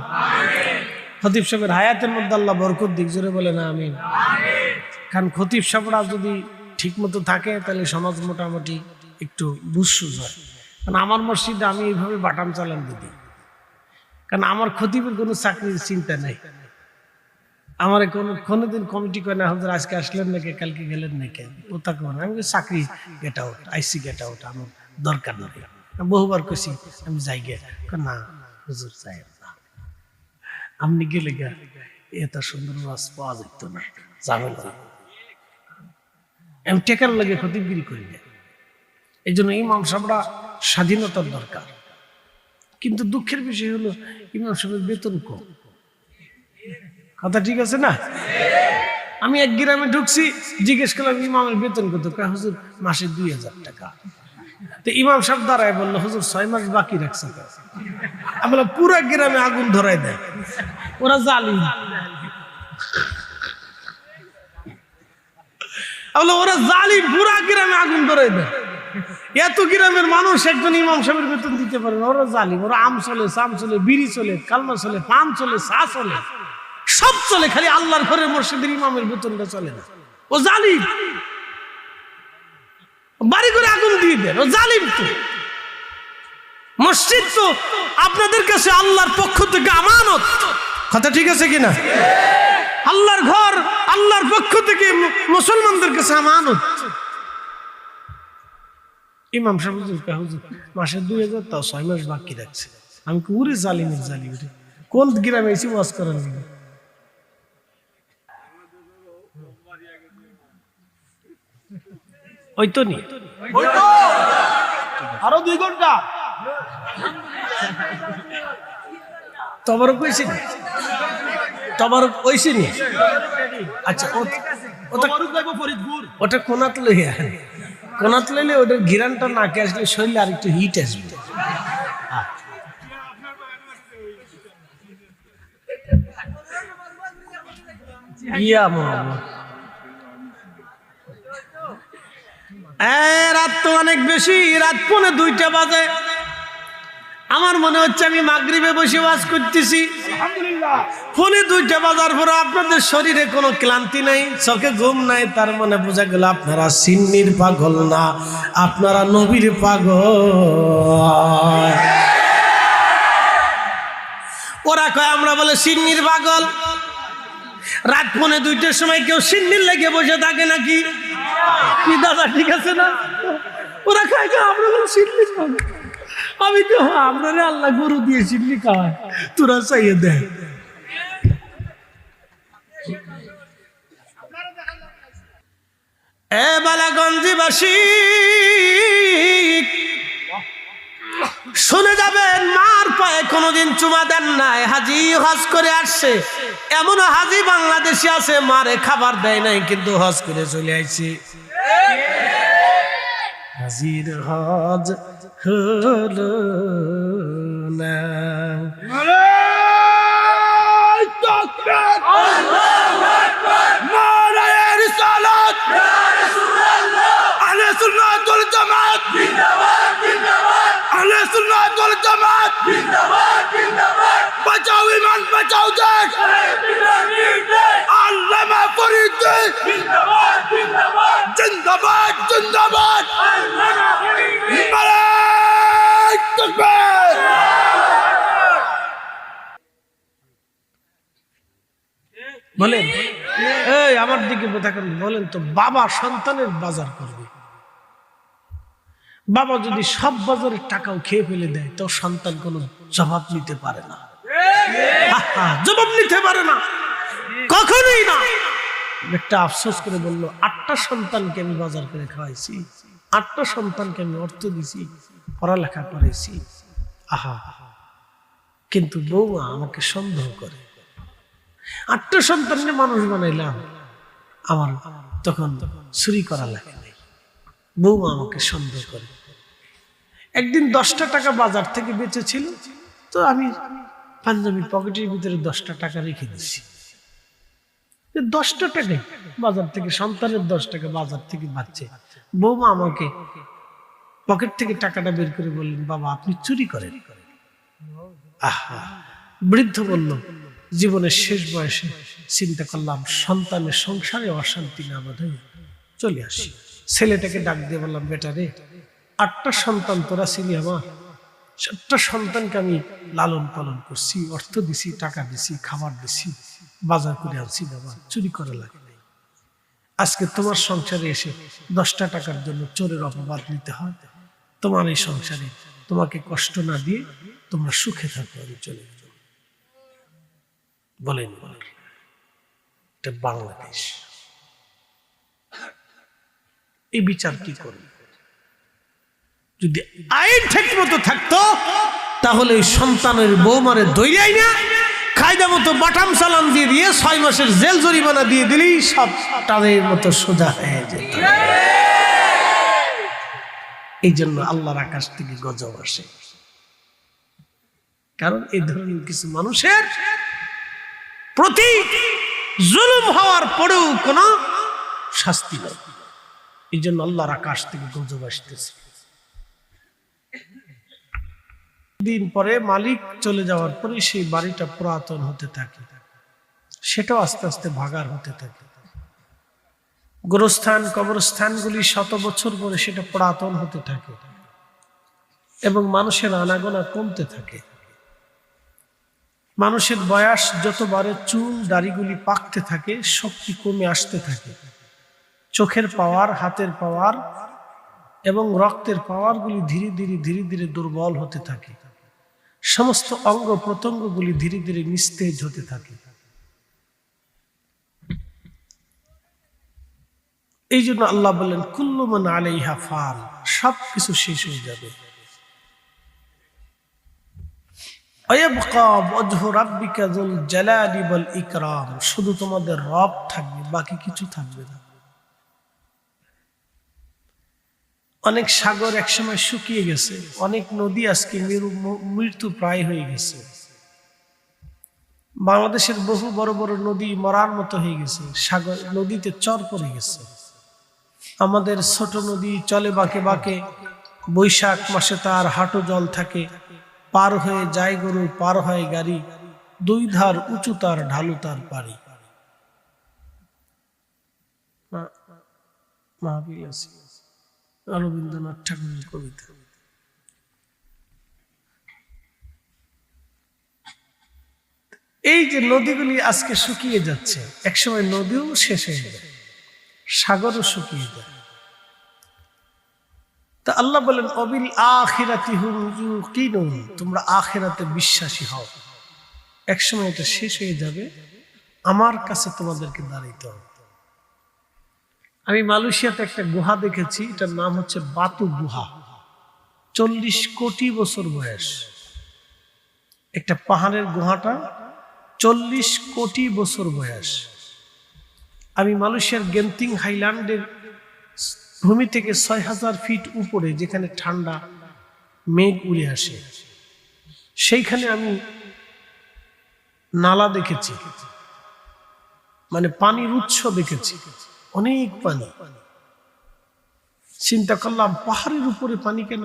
খতিব সাহেবের হায়াতের মধ্যে আল্লাহ বরকত দিক, জোরে বলে না আমিন। কারণ খতিব সাহেবরা যদি ঠিক মতো থাকে তাহলে সমাজ মোটামুটি একটু বুঝসুঝ হয়। কারণ আমার মসজিদে আমি এইভাবে বাটাম চালান দিই, কারণ আমার খতিবের কোনো চাকরির চিন্তা নেই। আমার কোনোদিন কমিটি করে না, হুজুর আজকে আসলেন নাকি, কালকে গেলেন নাকি, ও তাকে আমি চাকরি গেট আউট, আইসি গেট আউট, আমার দরকার নেই। বহুবার কইছি আমি যাই গে, না হুজুর চাই না, আপনি গেলে গা এত সুন্দর মাছ পাওয়া যেত না, যাবেন না। আমি টেকার লাগে খতিবগিরি করি না। এই জন্য ইমাম সাহেবরা স্বাধীনতার দরকার, কিন্তু দুঃখের বিষয় হলো ইমাম সাহেবের বেতন কম। কথা ঠিক আছে না? আমি এক গ্রামে ঢুকছি, জিজ্ঞেস করলাম ইমামের বেতন কত? হুজুর মাসে 2000 টাকা। তো ইমাম সাহেব দাঁড়ায় বললো, হুজুর 6 মাস বাকি রাখছে। আমি বললাম পুরো গ্রামে আগুন ধরাই দেয়, ওরা জালিম। ওরা জালিম, পুরা গ্রামে আগুন ধরাই দেয়। এত গ্রামের মানুষ একজন ইমাম সাহেবের বেতন দিতে পারে না, ওরা জালিম। ওরা আম চলে, সাম চলে, বিড়ি চলে, কালমা চলে, পান চলে, চা চলে, সব চলে, খালি আল্লাহর ঘরের মসজিদের ইমামের বেতনটা চলে না। ও জালিম, বাড়ি করে আগুন দিয়ে দেন, ও জালিম। তো মসজিদ তো আপনাদের কাছে আল্লাহর পক্ষ থেকে আমানত। কথা ঠিক আছে কিনা? আল্লাহর ঘর আল্লাহর পক্ষ থেকে মুসলমানদের কাছে আমানত। ইমাম সাহেব হুজুর মাসে 2000, তাও 6 মাস বাকি রাখছে। আমি উরে জালিমের জালিম, কোন গ্রামে এসে ওয়াজ করার জন্য? ওই তো নি আরো 2 ঘন্টা তবরক কইছি, তবরক কইছি নি। আচ্ছা ওটা কোনাত লইয়া, কোনাত লইলে ওটার ঘিরানটা নাকে আসলে শরীরে আর একটু হিট আসবে। ইয়া মোহাম্মদ, রাত তো অনেক বেশি, রাত 1:45 বাজে। আমার মনে হচ্ছে আমি মাগরিবে বসে ওয়াজ করতেছি। আলহামদুলিল্লাহ 1:45 বাজার পরে আপনাদের শরীরে কোনো ক্লান্তি নাই, চোখে ঘুম নাই, তার মানে বোঝা গেল আপনারা সিন্নির পাগল না, আপনারা নবীর পাগল। ওরা কয় আমরা বলে সিন্নির পাগল। রাত 1:45 সময় কেউ সিন্নির লেগে বসে থাকে নাকি? কি দাদা ঠিক আছে না? ওরা খায় আমরা বলে সিন্নির পাগল। আমি তো আপনারে আল্লাহ গরু দিয়ে সিন্নি খাওয়ায়, তোরা চাইয়ে দেয়। এ বালাগঞ্জবাসী শুনে যাবেন, মার পায়ে কোনোদিন চুমা দেন নাই, হাজি হজ করে আসছে। এমন হাজি বাংলাদেশে আছে মারে খাবার দেয় নাই, কিন্তু হজ করে চলে আইছে। হাজির হজ হলো না। নারায়ে তাকবীর আল্লাহু আকবার নারায়ে রিসালাত ইয়া রাসূলুল্লাহ আহলে সুন্নাত ওয়াল জামাত জিন্দাবাদ জিন্দাবাদ আহলে সুন্নাত ওয়াল জামাত জিন্দাবাদ জিন্দাবাদ বাঁচাও ঈমান বাঁচাও দেশ আল্লামা ফরিদ জিন্দাবাদ জিন্দাবাদ জিন্দাবাদ জিন্দাবাদ আল্লামা ফরিদ নারায়ে তাকবীর। বলেন এই আমার দিকে কথা করেন, বলেন তো বাবা সন্তানের বাজার করবে, বাবা যদি সব বাজারের টাকাও খেয়ে ফেলে দেয় তো সন্তান কোনো জবাব নিতে পারে না, জবাব নিতে পারে না, কখনোই না। একটা আফসোস করে বললো 8টা সন্তানকে আমি বাজার করে খাওয়াইছি, 8টা সন্তানকে আমি অর্থ দিছি, পড়ালেখা করেছি, আহা, কিন্তু বৌমা আমাকে সন্দেহ করে। 8টা সন্তানকে মানুষ বানাইলাম, আমার তখন চুরি করা লাগে নাই, বৌমা আমাকে সন্দেহ করে। একদিন 10টা টাকা বাজার থেকে বেঁচেছিল, তো আমি পাঞ্জাবির পকেটের ভিতরে 10টা টাকা রেখে দিছি। 10টা টাকাই বাজার থেকে, সন্তানের 10 টাকা বাজার থেকে বাঁচছে। বৌমা আমাকে পকেট থেকে টাকাটা বের করে বললেন, বাবা আপনি চুরি করেন। আহা, বৃদ্ধ বলল, জীবনের শেষ বয়সে চিন্তা করলাম সন্তানের সংসারে অশান্তি না বাঁধে চলে আসি। ছেলেটাকে ডাক দিয়ে বললাম, বেটা রে, 8টা সন্তান তোরা ছিলি আমার, 7টা সন্তানকে আমি লালন পালন করছি, অর্থ দিছি, টাকা দিছি, খাবার দিছি, বাজার করে আনছি, বাবা চুরি করা লাগে নাই। আজকে তোমার সংসারে এসে 10টা টাকার জন্য চোরের অপবাদ নিতে হয়। তোমার এই সংসারে তোমাকে কষ্ট না দিয়ে তোমরা সুখে থাকো, আমি চলে যাবো। বলেন এটা বাংলাদেশ, এই বিচার কি করবে? যদি আইন ঠিক মতো থাকতো তাহলে ওই সন্তানের বৌমারে দইরাই না কায়দা মতো বাটাম চালান দিয়ে 6 মাসের জেল জরিমানা দিয়ে দিলেই সব তাদের মতো সোজা হয়ে যেত। এই জন্য আল্লাহর আকাশ থেকে গজব আসে, কারণ এই ধরনের কিছু মানুষের প্রতি জুলুম হওয়ার পরেও কোনো শাস্তি নেই। এই জন্য আল্লাহর আকাশ থেকে গজব আসতেছে। দিন পরে মালিক চলে যাওয়ার পরে সেই বাড়িটা পুরাতন হতে থাকে, সেটাও আস্তে আস্তে ভাগার হতে থাকে। গোরস্থান কবরস্থানগুলি 100 বছর পরে সেটা পুরাতন হতে থাকে এবং মানুষের আনাগোনা কমতে থাকে। মানুষের বয়স যত বাড়ে চুল দাড়িগুলি পাকতে থাকে, শক্তি কমে আসতে থাকে, চোখের পাওয়ার, হাতের পাওয়ার এবং রক্তের পাওয়ারগুলি ধীরে ধীরে ধীরে ধীরে দুর্বল হতে থাকে, সমস্ত অঙ্গ প্রত্যঙ্গগুলি ধীরে ধীরে নিস্তেজ হতে থাকে। এই জন্য আল্লাহ বললেন কুল্লু মান আলাইহা ফান, সব কিছু শেষ হয়ে যাবে। ওয়ায়াবকা ওয়াজহু রাব্বিকা যুল জালালি ওয়াল ইকরাম, শুধু তোমাদের রব থাকবে, বাকি কিছু থাকবে না। অনেক সাগর একসময় শুকিয়ে গেছে, অনেক নদী আজকে মৃত্যু প্রায় হয়ে গেছে। বাংলাদেশের বহু বড় বড় নদী মরার মতো হয়ে গেছে, সাগর নদীতে চর পড়ে গেছে। আমাদের ছোট নদী চলে বাঁকে বাঁকে, বৈশাখ মাসে তার হাঁটু জল থাকে, পার হয়ে যায় গরু, পার হয় গাড়ি, দুই ধার উঁচু তার ঢালু তার পারি। রবীন্দ্রনাথ ঠাকুরের কবিতা। এই যে নদীগুলি আজকে শুকিয়ে যাচ্ছে, একসময় নদীও শেষ হয়ে যায়, সাগরও শুকিয়ে যায়। তা আল্লাহ বলেন অবিল আখিরাতি হুম ইউকিনুন, তোমরা আখিরাতে বিশ্বাসী হও, একসময় এটা শেষ হয়ে যাবে, আমার কাছে তোমাদেরকে দাঁড়াইতে হবে। আমি মালয়েশিয়াতে একটা গুহা দেখেছি, এটার নাম হচ্ছে বাতু গুহা। 40 কোটি বছর বয়স একটা পাহাড়ের গুহাটা, 40 কোটি বছর বয়স। আমি মালয়েশিয়ার গেন্তিং হাইল্যান্ডের ভূমি থেকে 6000 ফিট উপরে, যেখানে ঠান্ডা মেঘ উড়ে আসে, সেইখানে আমি নালা দেখেছি, মানে পানির উৎস দেখেছি, অনেক পানি। চিন্তা করলাম পাহাড়ের উপরে পানি কেন?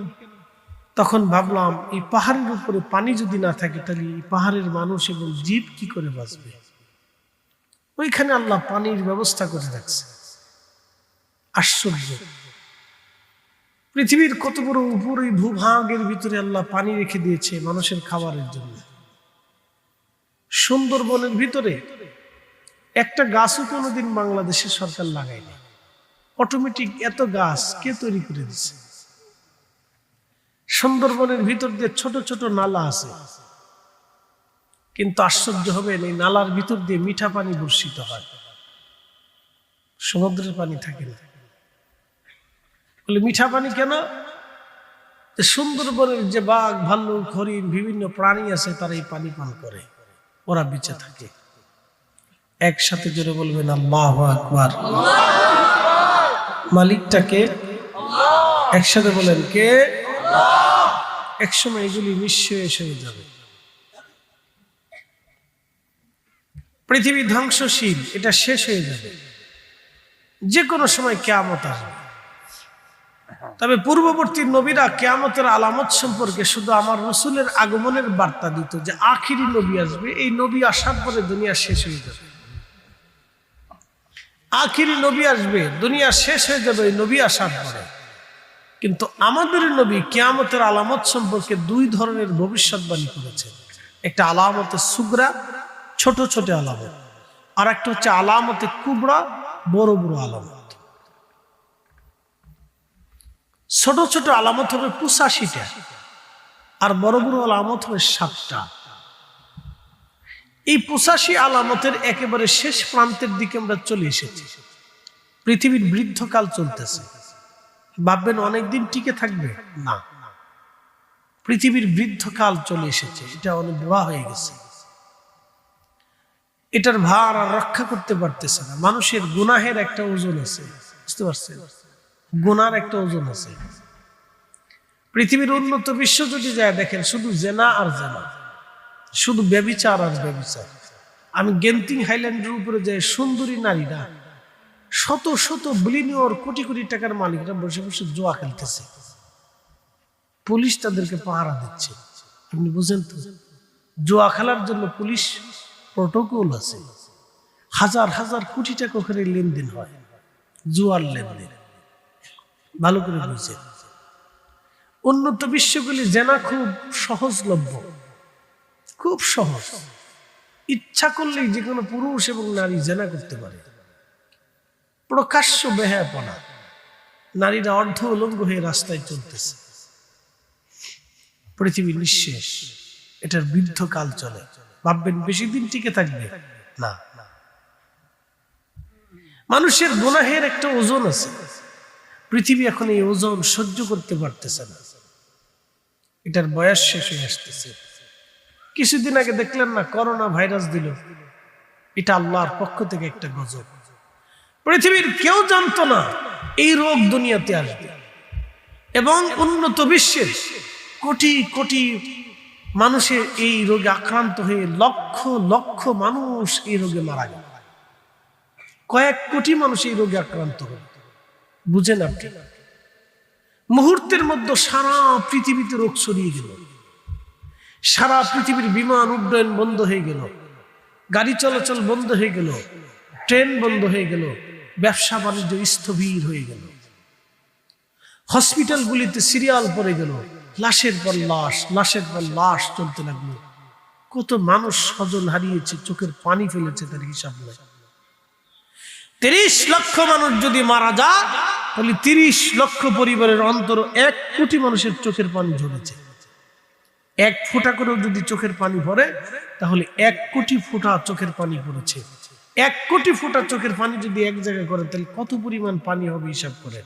তখন ভাবলাম এই পাহাড়ের উপরে পানি যদি না থাকে তাহলে এই পাহাড়ের মানুষ এবং জীব কি করে বাঁচবে? ওইখানে আল্লাহ পানির ব্যবস্থা করে রাখছে। আশ্চর্য, পৃথিবীর কত বড় উপরে ভূভাগের ভিতরে আল্লাহ পানি রেখে দিয়েছে মানুষের খাবারের জন্য। সুন্দরবনের ভিতরে একটা গাছও কোনোদিন বাংলাদেশের সরকার লাগায়নি, অটোমেটিক এত গাছ কে তৈরি করে দিচ্ছে? সুন্দরবনের ভিতর দিয়ে ছোট ছোট নালা আছে, কিন্তু আশ্চর্য হবে এই নালার ভিতর দিয়ে মিঠা পানি বর্ষিত হয়, সমুদ্রের পানি থাকে না। বলে মিঠা পানি কেন? সুন্দরবনের যে বাঘ, ভাল্লুক, হরিণ, বিভিন্ন প্রাণী আছে তারা এই পানি পান করে, ওরা বেঁচে থাকে। একসাথে জোরে বলবেন আল্লাহু আকবার। মালিকটাকে একসাথে বলেন কে? একসময় এগুলি নিঃশেষ হয়ে যাবে, পৃথিবী ধ্বংসশীল, এটা শেষ হয়ে যাবে, যে কোনো সময় কিয়ামত আসবে। তবে পূর্ববর্তী নবীরা কিয়ামতের আলামত সম্পর্কে শুধু আমার রাসূলের আগমনের বার্তা দিত, যে আখিরি নবী আসবে, এই নবী আসার পরে দুনিয়া শেষ হয়ে যাবে। আখিরি নবী আসবে, দুনিয়া শেষ হয়ে যাবে এই নবী আসার পরে। কিন্তু আমাদের নবী কিয়ামতের আলামত সম্পর্কে 2 ধরনের ভবিষ্যৎবাণী করেছেন। একটা আলামতে সুগরা, ছোট ছোট আলামত, আর একটা হচ্ছে আলামতে কুবরা, বড় বড় আলামত। ছোট ছোট আলামত হবে 85টা, আর বড় বড় আলামত হবে 7টা। এই 85 আলামতের একেবারে শেষ প্রান্তের দিকে আমরা চলে এসেছি। পৃথিবীর বৃদ্ধকাল চলতেছে, ভাববেন অনেকদিন টিকে থাকবে না, পৃথিবীর বৃদ্ধকাল চলে এসেছে, এটা অনেক বুড়া হয়ে গেছে, এটার ভার আর রক্ষা করতে পারতেছে না। মানুষের গুনাহের একটা ওজন আছে, বুঝতে পারছেন? গুনার একটা ওজন আছে। পৃথিবীর উন্নত বিশ্ব যদি যায় দেখেন, শুধু জেনা আর জেনা, শুধু ব্যভিচার আর ব্যভিচার। আমি গেন্তিং হাইল্যান্ডের উপরে যাই, সুন্দরী নারীরা, শত শত বিলিয়নিয়র, কোটি কোটি টাকার মালিকরা বসে বসে জুয়া খেলতেছে, পুলিশ তাদেরকে পাহারা দিচ্ছে। আপনি বুঝেন তো, জুয়া খেলার জন্য পুলিশ প্রটোকল আছে, হাজার হাজার কোটি টাকা করে লেনদেন হয়, জুয়ার লেনদেন, ভালো করে বুঝছেন। উন্নত বিশ্বগুলি জেনা খুব সহজলভ্য, খুব সহজ। ইচ্ছা করলেই যে কোনো পুরুষ এবং নারী জেনা করতে পারে। প্রকাশ্য বেহায়াপনা, নারীরা অর্ধ উলঙ্গ হয়ে রাস্তায় চলতেছে। পৃথিবী নিঃশেষ, এটার বৃদ্ধকাল চলে। ভাববেন বেশি দিন টিকে থাকবে না। মানুষের গুনাহের একটা ওজন আছে, পৃথিবী এখন এই ওজন সহ্য করতে পারতেছে না, এটার বয়স শেষ হয়ে আসতেছে। কিছুদিন আগে দেখলেন না, করোনা ভাইরাস দিল, এটা আল্লাহর পক্ষ থেকে একটা গজব। পৃথিবীর কেউ জানতো না এই রোগ দুনিয়াতে আসবে, এবং উন্নত বিশ্বের কোটি কোটি মানুষের এই রোগে আক্রান্ত হয়ে লক্ষ লক্ষ মানুষ এই রোগে মারা গেল। কয়েক কোটি মানুষ এই রোগে আক্রান্ত হল। বুঝেন আপনি, মুহূর্তের মধ্যে সারা পৃথিবীতে রোগ ছড়িয়ে গেল। সারা পৃথিবীর বিমান উড্ডয়ন বন্ধ হয়ে গেল, গাড়ি চলাচল বন্ধ হয়ে গেল, ট্রেন বন্ধ হয়ে গেল, ব্যবসা বাণিজ্য স্থবির হয়ে গেল। হসপিটালগুলিতে সিরিয়াল পড়ে গেল, লাশের পর লাশ, লাশের পর লাশ চলতে লাগলো। কত মানুষ স্বজন হারিয়েছে, চোখের পানি ফেলেছে, তার হিসাব নেই। 30 লক্ষ মানুষ যদি মারা যায়, তাহলে 30 লক্ষ পরিবারের অন্তর 1 কোটি মানুষের চোখের পানি ঝরেছে। 1 ফোঁটা করেও যদি চোখের পানি পড়ে, তাহলে 1 কোটি ফোঁটা চোখের পানি পড়েছে। 1 কোটি ফোঁটা চোখের পানি যদি এক জায়গায় করে, তাহলে কত পরিমাণ পানি হবে হিসাব করে।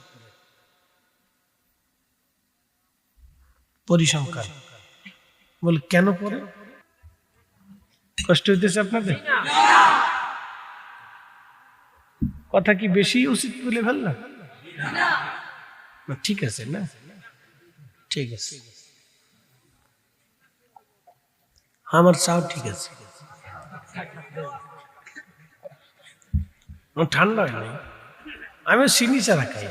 পরিসংখ্যান বলে কেন পড়ে? কষ্ট হইতেছে আপনাদের? কথা কি বেশি উচিত বলে ফেললাম? ঠিক আছে না, ঠিক আছে, আমার চাও ঠিক আছে। ঠান্ডা হয় নাই, আমি চিনি ছাড়া খাই।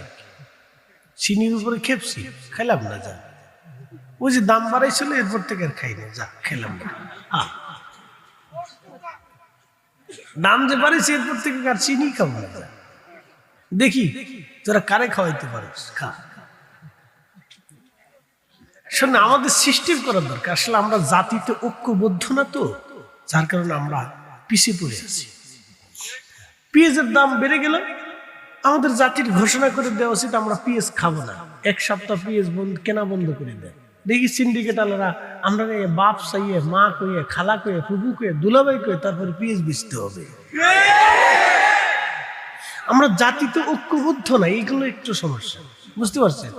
চিনির উপরে খেপছি, খাইলাম না। যা ওই যে দাম বাড়াইছিল, এরপর থেকে আর খাই না, যা খেলাম না। দাম যে বাড়াইছে, এরপর থেকে আর চিনি খাবো না। যা দেখি তোরা কারে খাওয়াইতে পারিস, খা। শোন, আমাদের সিস্টেম করার দরকার। আসলে আমরা জাতিতে ঐক্যবদ্ধ না, তো যার কারণে আমরা পিছিয়ে পড়ে আছি। পেঁয়াজের দাম বেড়ে গেল, আমাদের জাতির ঘোষণা করে দেওয়া উচিত আমরা পেঁয়াজ খাবো না, 1 সপ্তাহ পেঁয়াজ কেনা বন্ধ করে দেয়। দেখি সিন্ডিকেট আলারা আমরা বাপ চাইয়ে, মা কইয়ে, খালা কইয়ে, ফুফু কইয়ে, দুলাভাই কইয়ে তারপরে পেঁয়াজ বেচতে হবে। আমরা জাতিতে ঐক্যবদ্ধ না, এইগুলো একটু সমস্যা, বুঝতে পারছেন?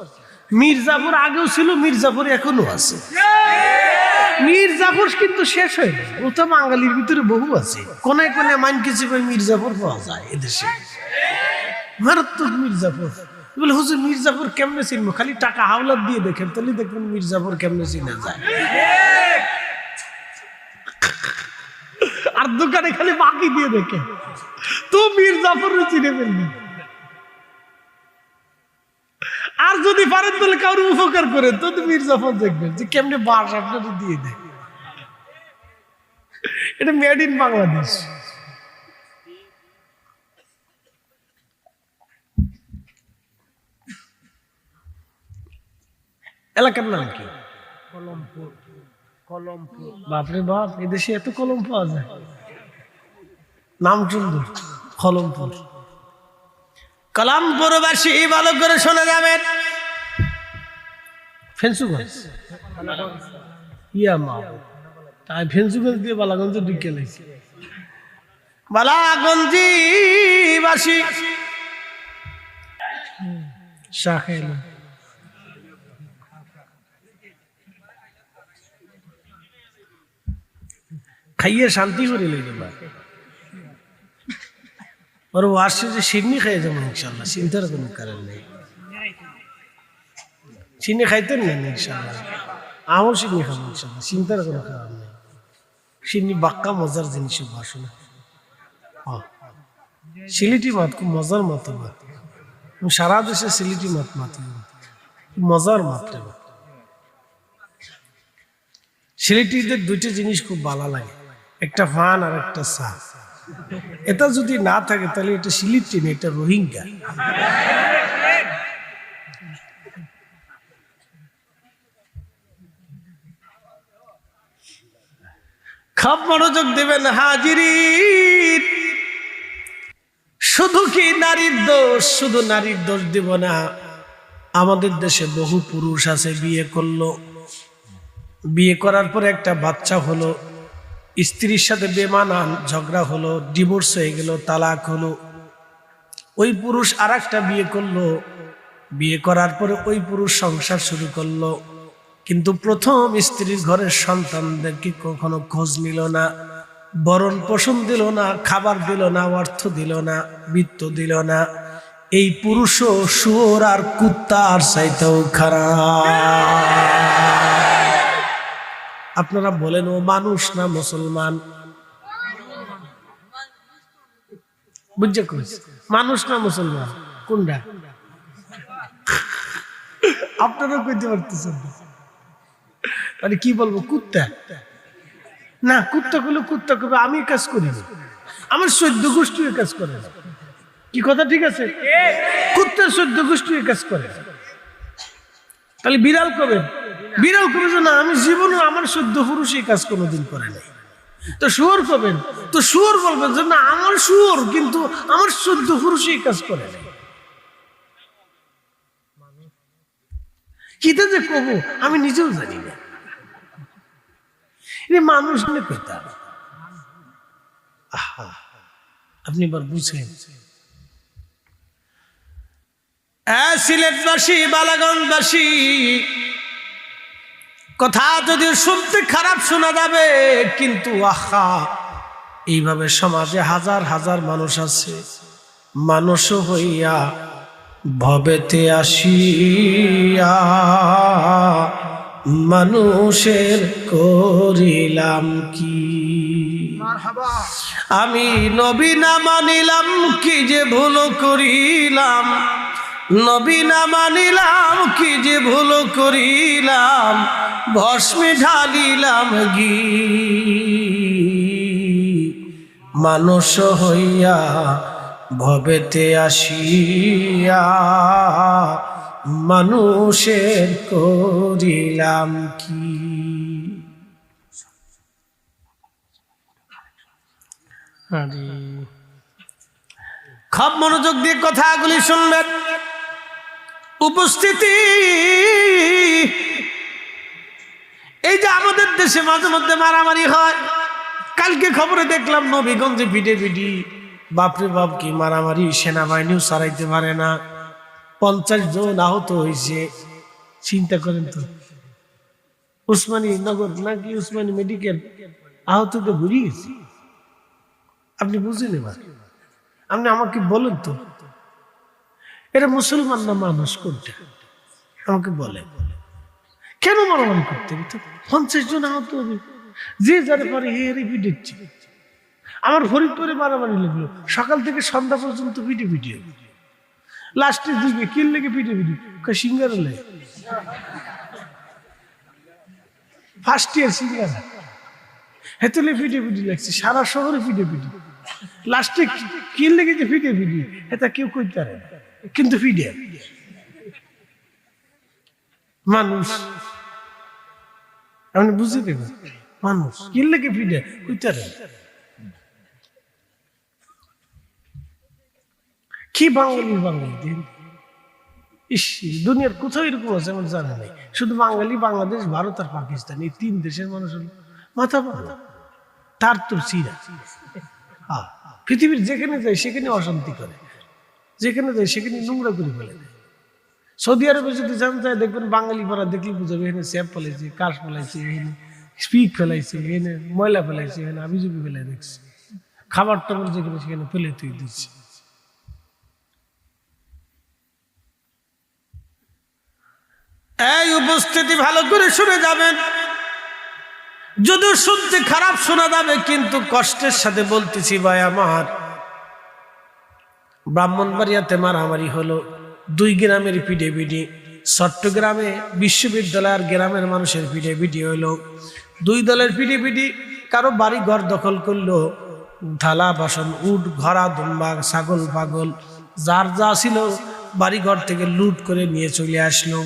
মির্জাফর আগেও ছিল, মির্জাফর এখনো আছে। মির্জাফর কিন্তু শেষ হয় না, ও তো বাঙালির ভিতরে বহু আছে। কোনায় কোনায় মানকেছে মির্জাফর পাওয়া যায় এদেশে, মারাত্মক মির্জাফর। বলে হুজুর মির্জাফর কেমনে চিনবো? খালি টাকা হাওলাত দিয়ে দেখেন, তাহলে দেখবেন মির্জাফর কেমনে চিনা যায়। আর দোকানে খালি বাকি দিয়ে দেখে তো মির্জাফর চিনে ফেলবি। আর যদি পারেন তাহলে কারোর উপকার করেন, তো মির্জাফর দেখবেন যে কেমনে বাস আপনাকে দিয়ে দেয়। এটা মেড ইন বাংলাদেশ। এলাকার নাম কি? কলমপুর। কলমপুর, বাপরে বাপ, এদেশে এত কলম পাওয়া যায়। নাম সুন্দর, কলমপুর। কলমপুরবাসী ভালো করে শোনা যাবেন। ফেন্সুগঞ্জ, ইয়া মা, তাই ফেন্সুগঞ্জ দিয়ে বালাগঞ্জে ঢুকে লাগছে। বালাগঞ্জিবাসী চা খাইল, খাইয়ে শান্তি করে লেগে ওর আসছে যে সিন্নি খাই যাবো ইনশাল্লাহ, চিন্তার কোনো কারণ নেই। চিনি খাইতেন না ইনশাল্লাহ, আমার সিন্নি খাবো ইনশাল্লাহ, চিন্তার কোনো কারণ নেই। সিন্নি বাক্কা মজার জিনিস, বাসনা। সিলেটি মাত খুব মজার মতো মাত, সারা দেশে সিলেটি মাত মাত মজার মাত্রে। সিলেটিদের 2টা জিনিস খুব ভালো লাগে, একটা ফান আর একটা চা। এটা যদি না থাকে তাহলে এটা সিলেটি না, এটা রোহিঙ্গা। খুব মনোযোগ দেবেন হাজিরিন। শুধু কি নারীর দোষ? শুধু নারীর দোষ দিব না, আমাদের দেশে বহু পুরুষ আছে বিয়ে করলো, বিয়ে করার পরে একটা বাচ্চা হলো, স্ত্রীর সাথে বেমানান ঝগড়া হলো, ডিভোর্স হয়ে গেল, তালাক হলো, ওই পুরুষ আর একটা বিয়ে করলো, বিয়ে করার পরে ওই পুরুষ সংসার শুরু করলো, কিন্তু প্রথম স্ত্রীর ঘরের সন্তানদেরকে কখনো খোঁজ নিল না, বরণ পোষণ দিল না, খাবার দিল না, অর্থ দিল না, বৃত্ত দিল না। এই পুরুষও শুয়োর আর কুত্তার চাইতেও খারাপ। আপনারা বলেন ও মানুষ না মুসলমান? বুঝছে মানুষ না মুসলমান কোনটা? আপনারা কইতে পারতেছেন মানে কি বলবো? কুত্তা না, কুত্তা করলে কুত্তা করবে, আমি কাজ করি না, আমার 14 গোষ্ঠী কাজ করে। কি কথা ঠিক আছে? কুত্তার 14 গোষ্ঠী কাজ করে। তাহলে বিড়াল কবে? বিড়াল কবে যে না, আমি জীবনে আমার 14 পুরুষ এই কাজ কোনোদিন করে নাই। তো শুয়োর কবেন? তো শুয়োর বলবেন যে না, আমার শুয়োর কিন্তু আমার 14 পুরুষ এই কাজ করে নাই। কিটা যে কব আমি নিজেও জানি না। মানুষ আপনি এবার বুঝেন। সিলেটবাসী, বালাগঞ্জবাসী, কথা যদি শুনতে খারাপ শোনা যাবে, কিন্তু আহা, এইভাবে সমাজে হাজার হাজার মানুষ আছে, মানুষ হইয়া ভবেতে আসিয়া মানুষের করিলাম কি? আমি নবী না মানিলাম কি যে ভুল করিলাম, নবী না মানিলাম কি যে ভুল করিলাম, ভস্মে ঢালিলাম ঘি। মানুষ হইয়া ভবেতে আসিয়া মানুষের করিলাম কি? খুব মনোযোগ দিয়ে কথাগুলি শুনবেন। উপস্থিতি, এই যে আমাদের দেশে মাঝে মধ্যে মারামারি হয়, কালকে খবরে দেখলাম নবীগঞ্জে পিটি, বাপরে বাপ কি মারামারি, সেনাবাহিনীও সারাইতে পারে না, 50 জন আহত হয়েছে। চিন্তা করেন তো, উসমানী নগর নাকি উসমানী মেডিকেল, আহতকে ঘুরে গেছে। আপনি বুঝেন? এবার আপনি আমাকে বলেন তো, এরা মুসলমান না মানুষ কোনটা? আমাকে বলেন, কেন মারামারি করতে? 50 জন আহত, যে যারে পারে হেরে পিটেছে। আমার ফরিদপুরে মারামারি লাগলো, সকাল থেকে সন্ধ্যা পর্যন্ত পিটে লাস্টের দিকে কিল লেগে পিটে সিঙ্গারা লে, ফার্স্ট ইয়ার সিঙ্গারা হেতলে পিটে লাগছে, সারা শহরে পিটে লাস্টে কিল লেগে যে পিটে এটা কেউ কইতে পারে না, কিন্তু পিটে মানুষ। আপনি বুঝে দেবেন, মানুষ কিল লেগে পিটে কইতে পারে। কি বাঙালি দিন, ইস, দুনিয়ার কোথাও এরকম আছে আমার জানা নেই। শুধু বাঙালি, বাংলাদেশ, ভারত আর পাকিস্তান, এই 3 দেশের মানুষ মাথা পাগলা, তার তো চিরা। পৃথিবীর যেখানে যায় সেখানে অশান্তি করে, যেখানে যায় সেখানে নোংরা করে ফেলে দেয়। সৌদি আরবে যদি জানতে চায় দেখবেন বাঙালি পাড়া দেখলে বুঝাবে এখানে স্যাপ ফেলাইছে, কাশ ফেলাইছে, এখানে স্পিক ফেলাইছে, এখানে ময়লা ফেলাইছে, এখানে আবিজুবি ফেলাই দেখছে, খাবার টাবার যেখানে সেখানে ফেলে তুই দিচ্ছে। এই উপস্থিতি ভালো করে শুনে যাবেন, যদিও শুনতে খারাপ শোনা যাবে, কিন্তু কষ্টের সাথে বলতেছি ভাই আমার। ব্রাহ্মণবাড়িয়াতে মারামারি হলো, 2 গ্রামের পিডি, চট্টগ্রামে বিশ্ববিদ্যালয়ের গ্রামের মানুষের পিডি হলো, 2 দলের পিডি। কারো বাড়ি ঘর দখল করলো, থালা বাসন, উট, ঘোড়া, দুম্বা, ছাগল, পাগল, যার যা ছিল বাড়ি ঘর থেকে লুট করে নিয়ে চলে আসলো।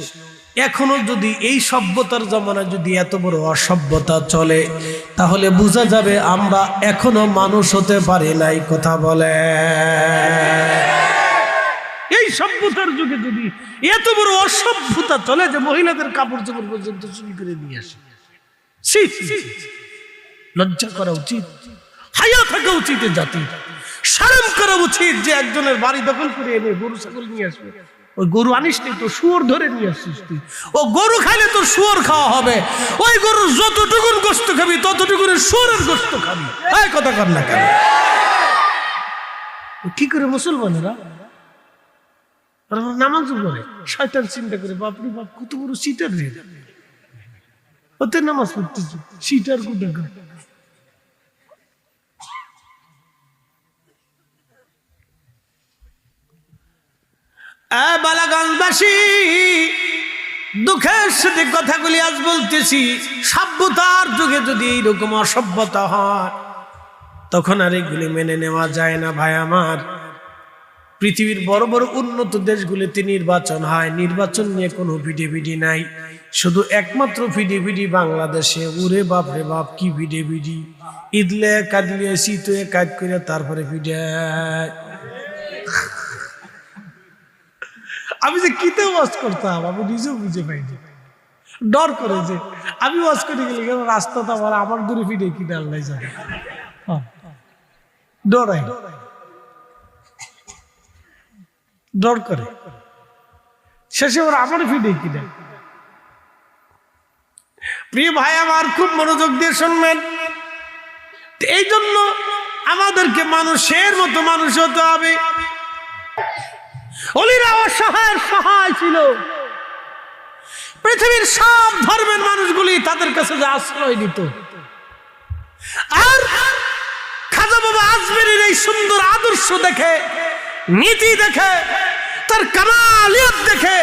এখনো যদি এই সভ্যতার জমানায় যদি এত বড় অসভ্যতা চলে, তাহলে বোঝা যাবে আমরা এখনো মানুষ হতে পারি নাই। কথা বলে, এই সভ্যতার যুগে যদি এত বড় অসভ্যতা চলে যে মহিলাদের কাপড় চোপড় পর্যন্ত চুরি করে নিয়ে আসে, লজ্জা করা উচিত, হায়া থাকা উচিত, জাতি শরম করা উচিত যে একজনের বাড়ি দখল করে এনে গরু ছাগল নিয়ে আসবে। ওই গরু আনিস নি তো শুয়োর ধরে নিয়ে আসছিস তুই। ও গরু খাইলে তোর শুয়োর খাওয়া হবে, ওই গরু যতটুকুন গোস্ত খাবি ততটুকুন শুয়োরের গোস্ত খাবি। এই কথা কর না কেন? কি করে মুসলমানেরা নামাজ পড়ে? শয়তান চিন্তা করে বাপরে বাপ কত বড় সিটার রে, ওতে নামাজ পড়তেছে সিটার কোথাকা। বালাগঞ্জবাসী, দুঃখের সাথে কথাগুলি আজ বলতেছি, সভ্যতার যুগে যদি এইরকম অসভ্যতা হয় তখন আর এগুলি মেনে নেওয়া যায় না। ভাই আমার, পৃথিবীর বড় বড় উন্নত দেশগুলিতে নির্বাচন হয়, নির্বাচন নিয়ে কোনো ভিডিভিডি নাই, শুধু একমাত্র ভিডিভিডি বাংলাদেশে। ওরে বাপ রে বাপ, কি ভিডিভিডি! ঈদলে কাঁদলে শীতে কাজ করে তারপরে ভিডিও। আমি যে কিতে ওয়াজ করতাম আমি নিজেও বুঝে পাইনি, ডর করে যে আমি ওয়াজ করে গেলে রাস্তাটা আমার দূরে ফিরে কিনে আল্লাহ জানে, ডরাই, ডর করে। শেষে ওরা আমার ফিরে কিনে। প্রিয় ভাই আমার, খুব মনোযোগ দিয়ে শুনবেন। এই জন্য আমাদেরকে মানুষের মতো মানুষ হতে হবে। ওলিরা অসহায়ের সহায় ছিল। পৃথিবীর সব ধর্মের মানুষগুলি তাদের কাছে যে আশ্রয় দিত। আর খাজা বাবা আজমেরের এই সুন্দর আদর্শ দেখে, নীতি দেখে, তার কামালিয়ত দেখে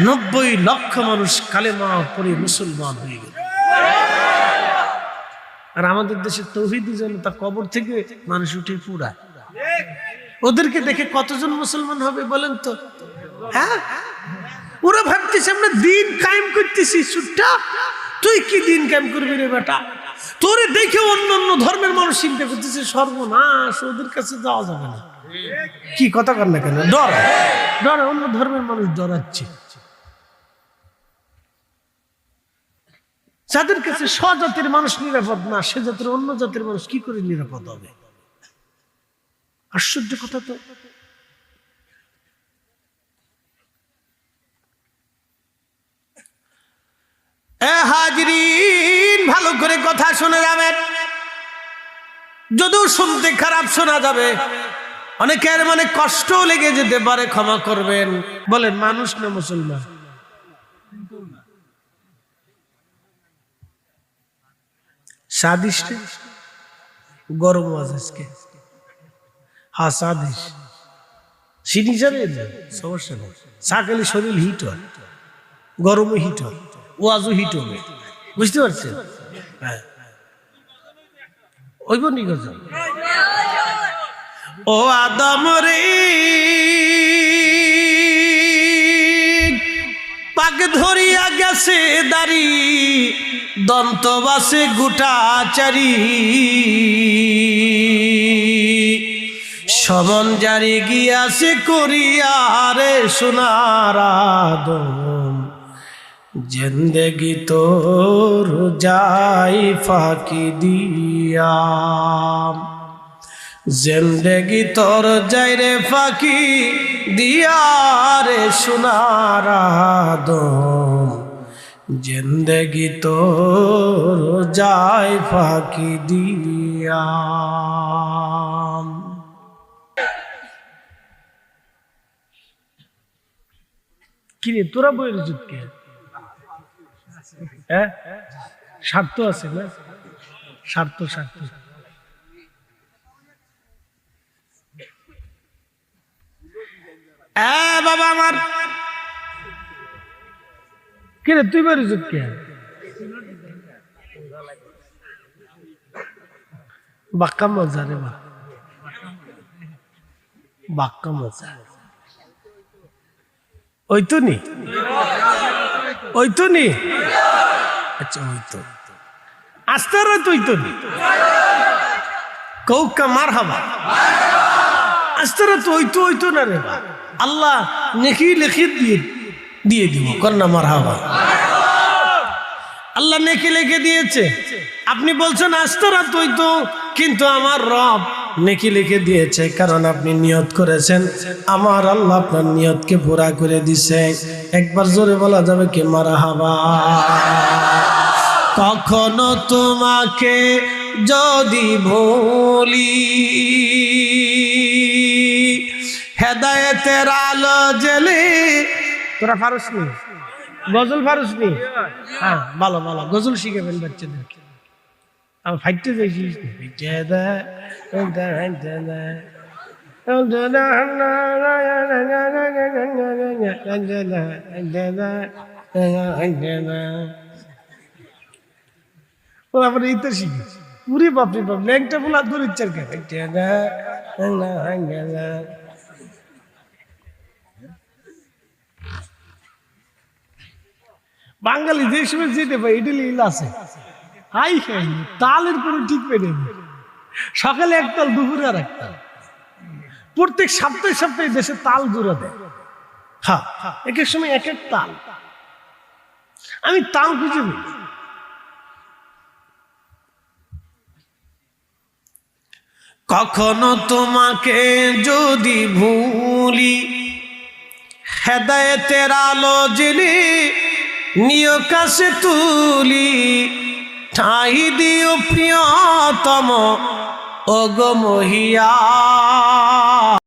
90 লক্ষ মানুষ কালেমা পড়ে মুসলমান হয়ে গেল। আর আমাদের দেশে তৌহিদি জনতা কবর থেকে মানুষ উঠে পুরায়। ওদেরকে দেখে কতজন মুসলমান হবে বলেন তো? হ্যাঁ, ওরা ভাবতেছে আমরা দিন কায়েম করতেছি। সুট্টা, তুই কি দিন কায়েম করবি রে বেটা? তোরে দেখে অন্য অন্য ধর্মের মানুষ চিন্তা করতেছে সর্বনাশ, ওদের কাছে যাওয়া যাবে না। কি কথা কর না কেন? ডর, ডর, অন্য ধর্মের মানুষ ডরাচ্ছে। যাদের কাছে স্বজাতির মানুষ নিরাপদ না, সে জাতির অন্য জাতির মানুষ কি করে নিরাপদ হবে? আশ্চর্য কথা তো। হাজরিন, ভালো করে কথা শুনে যাবেন। যদিও শুনতে খারাপ শোনা যাবে, অনেকের মনে কষ্ট লেগে যেতে পারে, ক্ষমা করবেন। বলেন, মানুষ না মুসলমান? সাদিস গরম আজকে, হ্যাঁ সাদিস সিনি যাবে, সমস্যা নেই। সাকালে শরীর হিট হয়, গরমে হিট হয়, ওয়াজও হিট হবে, বুঝতে পারছেন? হ্যাঁ, ওই বনি গজল। ও আদম রে, পাক ধরিয়া গেছে দাড়ি, দন্ত বাসে গুটাচারি, সমন জারি গিয়াছে করিয়ারে সোনার আদম, জিন্দেগি তোর যাই ফাঁকি দিয়া, জিন্দেগি তোর যাই রে ফাঁকি দিয়া রে সোনার আদম, জিন্দেগি তোর যাই ফাঁকি দিয়া। কিরে তোরা বইয়ের যুদ্ধকে স্বার্থ আছে না? স্বার্থ স্বার্থ বাবা আমার, কিরে তুই বইয়ের যুদ্ধকে বাক্কা মজা রে, বাক্কা মজা ওই তো নি। ওই তো নি আচ্ছা ওই তো আস্তে রাত ওই তো নি কৌকা মার হাবা আস্তে রাত ওই তো না রে আল্লাহ নেকি লিখে দিয়ে দিব কন্যা মার হাবা আল্লাহ নেকি লিখে দিয়েছে আপনি বলছেন আস্তে রাত ওই তো কিন্তু আমার রব নেকি লিখে দিয়েছে কারণ আপনি নিয়ত করেছেন আমার আল্লাহ আপনার নিয়তকে পুরা করে দিছে একবার জোরে বলা যাবে কি মারহাবা কখনো তোমাকে যদি ভুলি হেদায়েতের আলো জ্বেলে তোরা ফারুস নি গজল ফারুস নি হ্যাঁ ভালো ভালো গজল শিখাবেন বাচ্চাদেরকে আমি ফাইটতে যাইছিস এই তো শিখি পুরি বাপরি বাপ ল্যাংটা বলা দূর ইচ্ছার কে বাঙালি যে সময় যেতে পাই ইডলি আছে হাই খাই তালের কোনো ঠিক পেয়ে সকালে এক তাল দুপুরে আর এক তাল প্রত্যেক সপ্তাহে দেশে তাল জোড়া দেয় হ্যাঁ এক এক সময় এক এক তাল আমি তাল খুঁজে নিই কখনো তোমাকে যদি ভুলি হেদায়েতের আলো জেলে নিয় কাছে তুলি ঠাই দিও প্রিয়তম ওগো মহিয়া